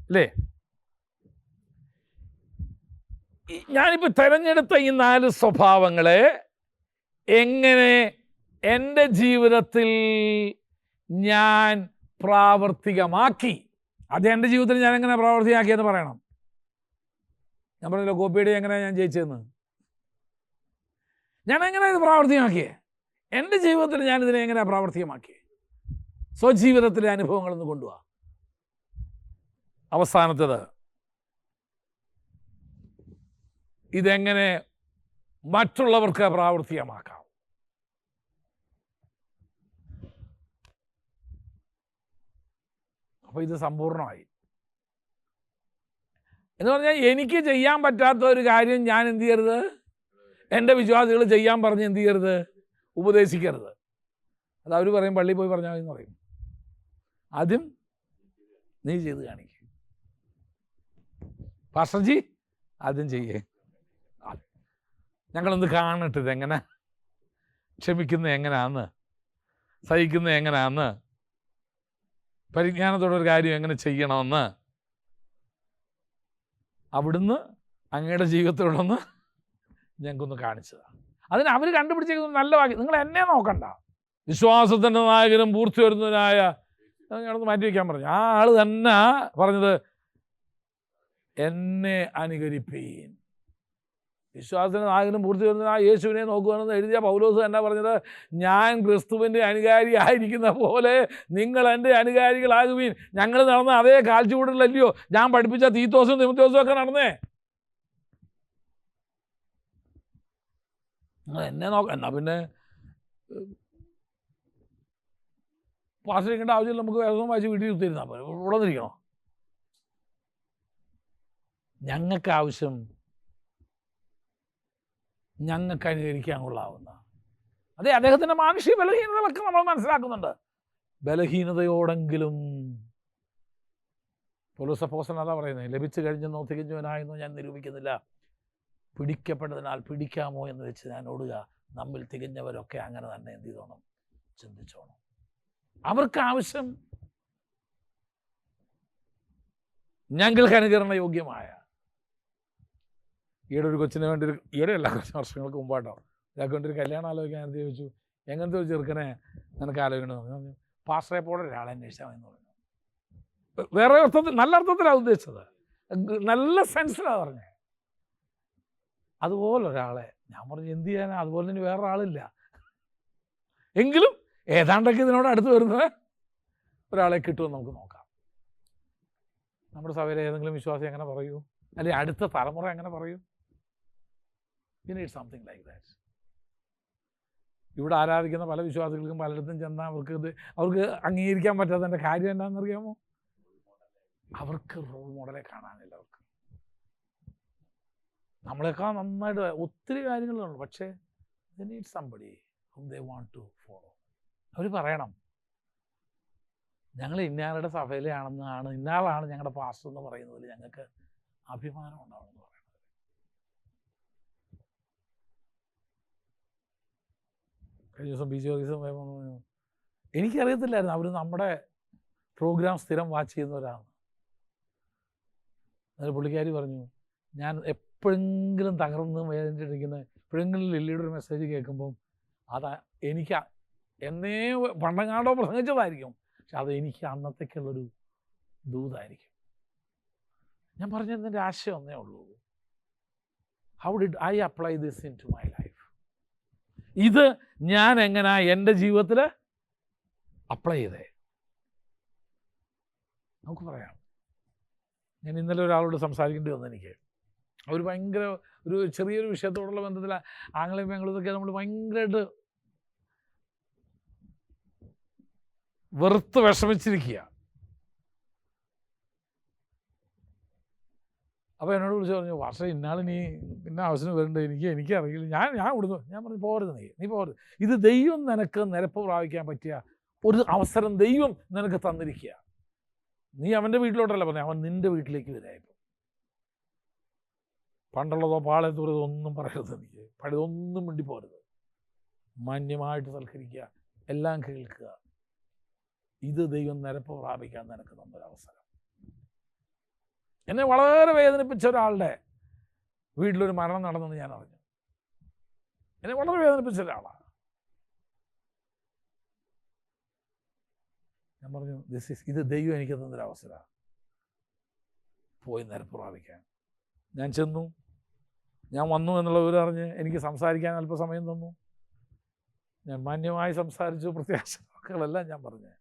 Speaker 1: അല്ലേ? ഞാനിപ്പോൾ തിരഞ്ഞെടുത്ത ഈ 4 സ്വഭാവങ്ങളെ എങ്ങനെ എൻ്റെ ജീവിതത്തിൽ ഞാൻ പ്രാവർത്തികമാക്കി, അത് എൻ്റെ ജീവിതത്തിൽ ഞാൻ എങ്ങനെ പ്രാവർത്തികമാക്കിയെന്ന് പറയണം. ഞാൻ പറഞ്ഞല്ലോ കോപ്പിയുടെ എങ്ങനെയാണ് ഞാൻ ജയിച്ചതെന്ന്. ഞാൻ എങ്ങനെ ഇത് പ്രാവർത്തികമാക്കിയേ? എൻ്റെ ജീവിതത്തിൽ ഞാനിതിനെ എങ്ങനെയാണ് പ്രാവർത്തികമാക്കിയേ? സ്വജീവിതത്തിലെ അനുഭവങ്ങളൊന്ന് കൊണ്ടുപോവാ. അവസാനത്തേത്, ഇതെങ്ങനെ മറ്റുള്ളവർക്ക് പ്രാവർത്തികമാക്കാം. അപ്പോൾ ഇത് സമ്പൂർണ്ണമായി എന്ന് പറഞ്ഞാൽ എനിക്ക് ചെയ്യാൻ പറ്റാത്ത ഒരു കാര്യം ഞാൻ എന്ത് ചെയ്യരുത്, എൻ്റെ വിശ്വാസികൾ ചെയ്യാൻ പറഞ്ഞ് എന്ത് ചെയ്യരുത്, ഉപദേശിക്കരുത്. അത് അവർ പറയും പള്ളിയിൽ പോയി പറഞ്ഞാൽ മതി എന്ന് പറയും. ആദ്യം നീ ചെയ്ത് കാണിക്കുക. പാസ്റ്റർജി ആദ്യം ചെയ്യേ, ഞങ്ങളൊന്ന് കാണട്ടെ ഇതെങ്ങനെ, ക്ഷമിക്കുന്നത് എങ്ങനെയാന്ന്, സഹിക്കുന്നത് എങ്ങനെയാന്ന്, പരിജ്ഞാനത്തോടൊരു കാര്യം എങ്ങനെ ചെയ്യണമെന്ന് അവിടുന്ന് അങ്ങയുടെ ജീവിതത്തിലുണ്ടെന്ന് ഞങ്ങൾക്കൊന്ന് കാണിച്ചതാണ്. അതിന് അവർ കണ്ടുപിടിച്ചേക്കുന്നത് നല്ല വാക്യം. നിങ്ങൾ എന്നെ നോക്കണ്ട, വിശ്വാസത്തിൻ്റെ നായകനും പൂർത്തി വരുന്നതിനായ ഞാനൊന്ന് മാറ്റി വയ്ക്കാൻ പറഞ്ഞു. ആ ആൾ തന്നെ പറഞ്ഞത് എന്നെ അനുകരിപ്പീൻ. വിശ്വാസത്തിൻ്റെ നായകനും പൂർത്തി വരുന്നതിനായ യേശുവിനെ നോക്കുകയാണെന്ന് എഴുതിയ പൗലോസ് തന്നെ പറഞ്ഞത്, ഞാൻ ക്രിസ്തുവിൻ്റെ അനുകാരി ആയിരിക്കുന്ന പോലെ നിങ്ങൾ എൻ്റെ അനുകാരികളാകുവീൻ. ഞങ്ങൾ നടന്ന അതേ കാൽച്ചുവടിലല്ലയോ ഞാൻ പഠിപ്പിച്ച തീത്തോസും തിമോഥെയോസും ഒക്കെ നടന്നേ. നിങ്ങൾ എന്നെ നോക്കാം. എന്നാൽ പിന്നെ പാസ്റ്റിരിക്കേണ്ട ആവശ്യമില്ല, നമുക്ക് വേഗം വായിച്ച് വീട്ടിൽ കുത്തിയിരുന്നാൽ പോലെ ഇവിടെ വന്നിരിക്കണോ? ഞങ്ങൾക്ക് ആവശ്യം ഞങ്ങൾക്ക് അനുകരിക്കാൻ കൊള്ളാവുന്ന, അതെ, അദ്ദേഹത്തിൻ്റെ മാനുഷിക ബലഹീനതകളൊക്കെ നമ്മൾ മനസ്സിലാക്കുന്നുണ്ട്. ബലഹീനതയോടെങ്കിലും പൗലോസ് അപ്പോസ്തലൻ അതാ പറയുന്നത്, ലഭിച്ചു കഴിഞ്ഞെന്നോ തികഞ്ഞവനായെന്നോ ഞാൻ നിരൂപിക്കുന്നില്ല, പിടിക്കപ്പെട്ടതിനാൽ പിടിക്കാമോ എന്ന് വെച്ച് ഞാൻ ഓടുക. നമ്മിൽ തികഞ്ഞവരൊക്കെ അങ്ങനെ തന്നെ എന്ത് ചെയ്തോണം, ചിന്തിച്ചോണം. അവർക്ക് ആവശ്യം ഞങ്ങൾക്ക് അനുകരണ യോഗ്യമായ. ഈയുടെ ഒരു കൊച്ചിന് വേണ്ടി ഈയുടെ എല്ലാ കുറച്ച് വർഷങ്ങൾക്ക് മുമ്പാട്ടോ ഇതൊക്കെ വേണ്ടി ഒരു കല്യാണം ആലോചിക്കാൻ ചോദിച്ചു, എങ്ങനത്തെ ഒരു ചെറുക്കനെ നിനക്ക് ആലോചിക്കണമെന്ന് പറഞ്ഞു. പാസ്റ്ററെ പോലെ ഒരാളെ അന്വേഷിച്ചാമെന്ന് പറഞ്ഞു. വേറെ അർത്ഥത്തിൽ, നല്ല അർത്ഥത്തിലാണ് ഉദ്ദേശിച്ചത്, നല്ല സെൻസിലാണ് പറഞ്ഞത്. അതുപോലെ ഒരാളെ ഞാൻ പറഞ്ഞു, എന്ത് ചെയ്യാനാ, അതുപോലെ തന്നെ വേറൊരാളില്ല, എങ്കിലും ഏതാണ്ടൊക്കെ ഇതിനോട് അടുത്ത് വരുന്നത് ഒരാളെ കിട്ടുമെന്ന് നമുക്ക് നോക്കാം. നമ്മുടെ സഭയിലെ ഏതെങ്കിലും വിശ്വാസി അങ്ങനെ പറയൂ, അല്ലെങ്കിൽ അടുത്ത തലമുറ അങ്ങനെ പറയൂ? You need something like that. ഇവിടെ ആരാധിക്കുന്ന പല വിശ്വാസികൾക്കും പലയിടത്തും ചെന്നാൽ അവർക്ക് അംഗീകരിക്കാൻ പറ്റാത്തതിൻ്റെ കാര്യം എന്താണെന്നറിയാമോ? അവർക്ക് റോൾ മോഡലെ കാണാനില്ല. അവർക്ക് നമ്മളെക്കാൾ നന്നായിട്ട് ഒത്തിരി കാര്യങ്ങളുണ്ട്, പക്ഷേ they need somebody whom they want to follow. അവർ പറയണം, ഞങ്ങൾ ഇന്നയാളുടെ സഭയിലാണെന്നാണ്, ഇന്നയാളാണ് ഞങ്ങളുടെ പാസ്റ്റർ എന്ന് പറയുന്നതിൽ ഞങ്ങൾക്ക് അഭിമാനം ഉണ്ടാവുമെന്ന് പറയുന്നത്. കഴിഞ്ഞ ദിവസം ബി ജി ഓഫീസും എനിക്കറിയത്തില്ലായിരുന്നു അവർ നമ്മുടെ പ്രോഗ്രാം സ്ഥിരം വാച്ച് ചെയ്യുന്നവരാണ്. അതിൽ പുള്ളിക്കാരി പറഞ്ഞു, ഞാൻ എപ്പോഴെങ്കിലും തകർന്ന് വേദനിച്ചിരിക്കുന്ന, എപ്പോഴെങ്കിലും ലില്ലിയുടെ ഒരു മെസ്സേജ് കേൾക്കുമ്പം അത് എനിക്ക് എന്നേ പണ്ടങ്ങാണ്ടോ പ്രസംഗിച്ചതായിരിക്കും, പക്ഷെ അത് എനിക്ക് അന്നത്തേക്കുള്ളൊരു ദൂതായിരിക്കും. ഞാൻ പറഞ്ഞതിൻ്റെ ആശയം ഒന്നേ ഉള്ളൂ, how did I apply this into my life? ഇത് ഞാൻ എങ്ങനെ എൻ്റെ ജീവിതത്തിൽ അപ്ലൈ ചെയ്തേ? നമുക്ക് പറയാം. ഞാൻ ഇന്നലെ ഒരാളോട് സംസാരിക്കേണ്ടി വന്നു. എനിക്ക് അവർ ഭയങ്കര ഒരു ചെറിയൊരു വിഷയത്തോടുള്ള ബന്ധത്തിൽ ആംഗ്ലയും പെങ്ങളുമൊക്കെ നമ്മൾ ഭയങ്കരമായിട്ട് വെറുത്ത് വിഷമിച്ചിരിക്കുക. അപ്പോൾ എന്നോട് വിളിച്ച് പറഞ്ഞു, വർഷം ഇന്നാൾ നീ പിന്നെ ആവശ്യത്തിന് വരണ്ടേ, എനിക്കറിയില്ല, ഞാൻ വിടുന്നു. ഞാൻ പറഞ്ഞു, പോരുത്, നീ പോരുത്. ഇത് ദൈവം നിനക്ക് നിരപ്പ് പ്രാപിക്കാൻ പറ്റിയ ഒരു അവസരം ദൈവം നിനക്ക് തന്നിരിക്കുക. നീ അവൻ്റെ വീട്ടിലോട്ടല്ല പറഞ്ഞത്, അവൻ നിൻ്റെ വീട്ടിലേക്ക് വരായപ്പോൾ. പണ്ടുള്ളതോ പാളയത്തൂരതോ ഒന്നും പറയരുത്, എനിക്ക് പഴയതൊന്നും മിണ്ടി പോരുത്. മാന്യമായിട്ട് സൽക്കരിക്കുക, എല്ലാം കേൾക്കുക. ഇത് ദൈവം നിരപ്പ് പ്രാപിക്കാൻ നിനക്ക് തന്നൊരവസരം. എന്നെ വളരെ വേദനിപ്പിച്ച ഒരാളുടെ വീട്ടിലൊരു മരണം നടന്നെന്ന് ഞാൻ അറിഞ്ഞു. എന്നെ വളരെ വേദനിപ്പിച്ച ഒരാളാണ്. ഞാൻ പറഞ്ഞു, ഇത് ദൈവം എനിക്ക് തന്നൊരവസരമാണ് പോയി നിരപ്പ് പ്രാപിക്കാൻ. ഞാൻ ചെന്നു, ഞാൻ വന്നു എന്നുള്ള വിവരം അറിഞ്ഞ് എനിക്ക് സംസാരിക്കാൻ അല്പസമയം തന്നു. ഞാൻ മാന്യമായി സംസാരിച്ചു, പ്രത്യാശകളെല്ലാം ഞാൻ പറഞ്ഞു,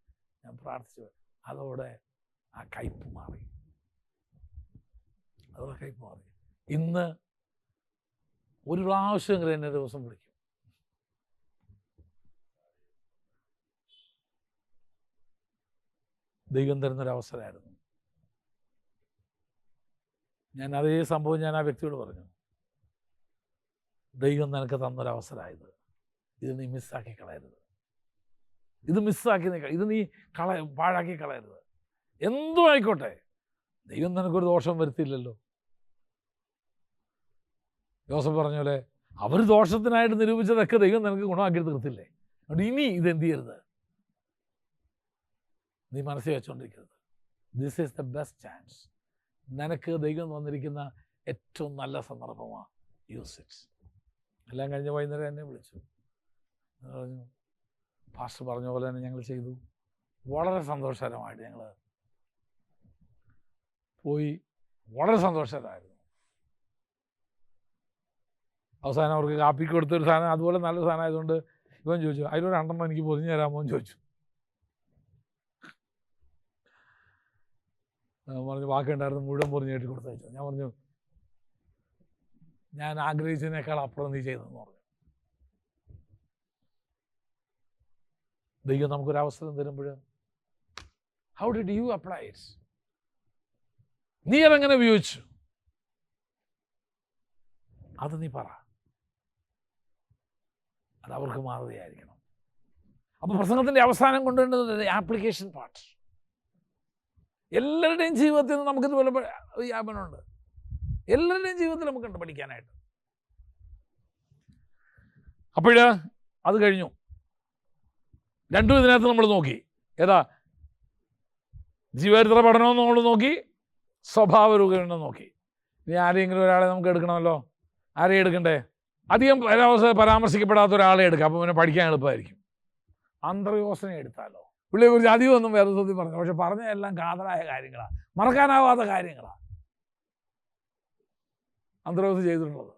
Speaker 1: ഞാൻ പ്രാർത്ഥിച്ചു. അതോടെ ആ കയ്പ് മാറി. അതുപോലെ കൈ മാറി. ഇന്ന് ഒരു പ്രാവശ്യമെങ്കിലും എന്നെ ദിവസം വിളിക്കും. ദൈവം തരുന്നൊരവസരമായിരുന്നു. ഞാൻ അതേ സംഭവം ഞാൻ ആ വ്യക്തിയോട് പറഞ്ഞു. ദൈവം നിനക്ക് തന്നൊരവസരമായത്, ഇത് നീ മിസ്സാക്കി കളയരുത്. ഇത് മിസ്സാക്കി ഇത് നീ പാഴാക്കി കളയരുത്. എന്തും ആയിക്കോട്ടെ, ദൈവം നിനക്കൊരു ദോഷം വരുത്തില്ലല്ലോ. ജോസഫ് പറഞ്ഞ പോലെ അവർ ദോഷത്തിനായിട്ട് നിരൂപിച്ചതൊക്കെ ദൈവം നിനക്ക് ഗുണമാക്കി തീർത്തില്ലേ. അതുകൊണ്ട് ഇനി ഇതെന്ത് ചെയ്യരുത്, നീ മനസ്സിൽ വെച്ചുകൊണ്ടിരിക്കരുത്. This is the best chance. നിനക്ക് ദൈവം വന്നിരിക്കുന്ന ഏറ്റവും നല്ല സന്ദർഭമാണ്. Use it. എല്ലാം കഴിഞ്ഞ് വൈകുന്നേരം എന്നെ വിളിച്ചു. പറഞ്ഞു, പാസ്റ്റർ പറഞ്ഞ പോലെ തന്നെ ഞങ്ങൾ ചെയ്തു. വളരെ സന്തോഷകരമായിട്ട് ഞങ്ങൾ പോയി. വളരെ സന്തോഷകരമായിരുന്നു. അവസാനം അവർക്ക് കാപ്പിക്ക് കൊടുത്തൊരു സാധനം അതുപോലെ നല്ല സാധനം ആയതുകൊണ്ട് ഇവൻ ചോദിച്ചു, അതിലൊരു 2 എനിക്ക് പൊതിഞ്ഞു തരാമോ എന്ന് ചോദിച്ചു. പറഞ്ഞു ബാക്കിയുണ്ടായിരുന്നു മുഴുവൻ പൊതിഞ്ഞ് കെട്ടി കൊടുത്തയച്ചു. ഞാൻ പറഞ്ഞു, ഞാൻ ആഗ്രഹിച്ചതിനേക്കാൾ അപ്പുറം നീ ചെയ്തെന്ന് പറഞ്ഞു. ദൈവം നമുക്കൊരവസരം തരുമ്പോൾ how did you apply it? നീ അതെങ്ങനെ ഉപയോഗിച്ചു? അത് നീ പറ. അത് അവർക്ക് മാതൃകയായിരിക്കണം. അപ്പോൾ പ്രസംഗത്തിൻ്റെ അവസാനം കൊണ്ടുവരേണ്ടത് ആപ്ലിക്കേഷൻ പാർട്ട്. എല്ലാവരുടെയും ജീവിതത്തിൽ നിന്ന് നമുക്കിതുപോലെ വ്യാപനമുണ്ട്. എല്ലാവരുടെയും ജീവിതത്തിൽ നമുക്കുണ്ട് പഠിക്കാനായിട്ട്. അപ്പോൾ അത് കഴിഞ്ഞു. രണ്ടും ഇതിനകത്ത് നമ്മൾ നോക്കി. ഏതാ? ജീവചരിത്ര പഠനവും നമ്മൾ നോക്കി, സ്വഭാവ രൂപീകരണം നോക്കി. ഇനി ആരെങ്കിലും ഒരാളെ നമുക്ക് എടുക്കണമല്ലോ. ആരെയും എടുക്കണ്ടേ? അധികം പരാമർശിക്കപ്പെടാത്ത ഒരാളെ എടുക്കാം. അപ്പോൾ പിന്നെ പഠിക്കാൻ എളുപ്പമായിരിക്കും. അന്ത്രയോസിനെ എടുത്താലോ? പുള്ളിയെക്കുറിച്ച് അധികമൊന്നും വേദപുസ്തകത്തിൽ പറഞ്ഞു, പക്ഷെ പറഞ്ഞ എല്ലാം കാതലായ കാര്യങ്ങളാണ്, മറക്കാനാവാത്ത കാര്യങ്ങളാണ് അന്ത്രയോസ് ചെയ്തിട്ടുള്ളത്.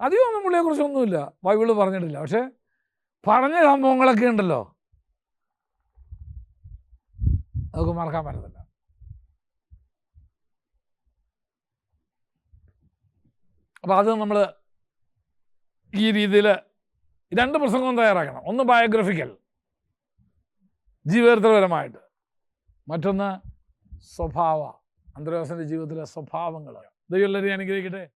Speaker 1: അധികമൊന്നും പുള്ളിയെക്കുറിച്ചൊന്നുമില്ല, ബൈബിളിൽ പറഞ്ഞിട്ടില്ല. പക്ഷെ പറഞ്ഞ സംഭവങ്ങളൊക്കെ ഉണ്ടല്ലോ, അതൊക്കെ മറക്കാൻ പറ്റത്തില്ല. അപ്പോൾ അത് നമ്മൾ ഈ രീതിയിൽ 2 പ്രസംഗവും തയ്യാറാക്കണം. ഒന്ന് ബയോഗ്രഫിക്കൽ, ജീവചരിത്രപരമായിട്ട്. മറ്റൊന്ന് സ്വഭാവ, അന്ത്രയോസിൻ്റെ ജീവിതത്തിലെ സ്വഭാവങ്ങൾ. ദൈവം എല്ലാവരെയും അനുഗ്രഹിക്കട്ടെ.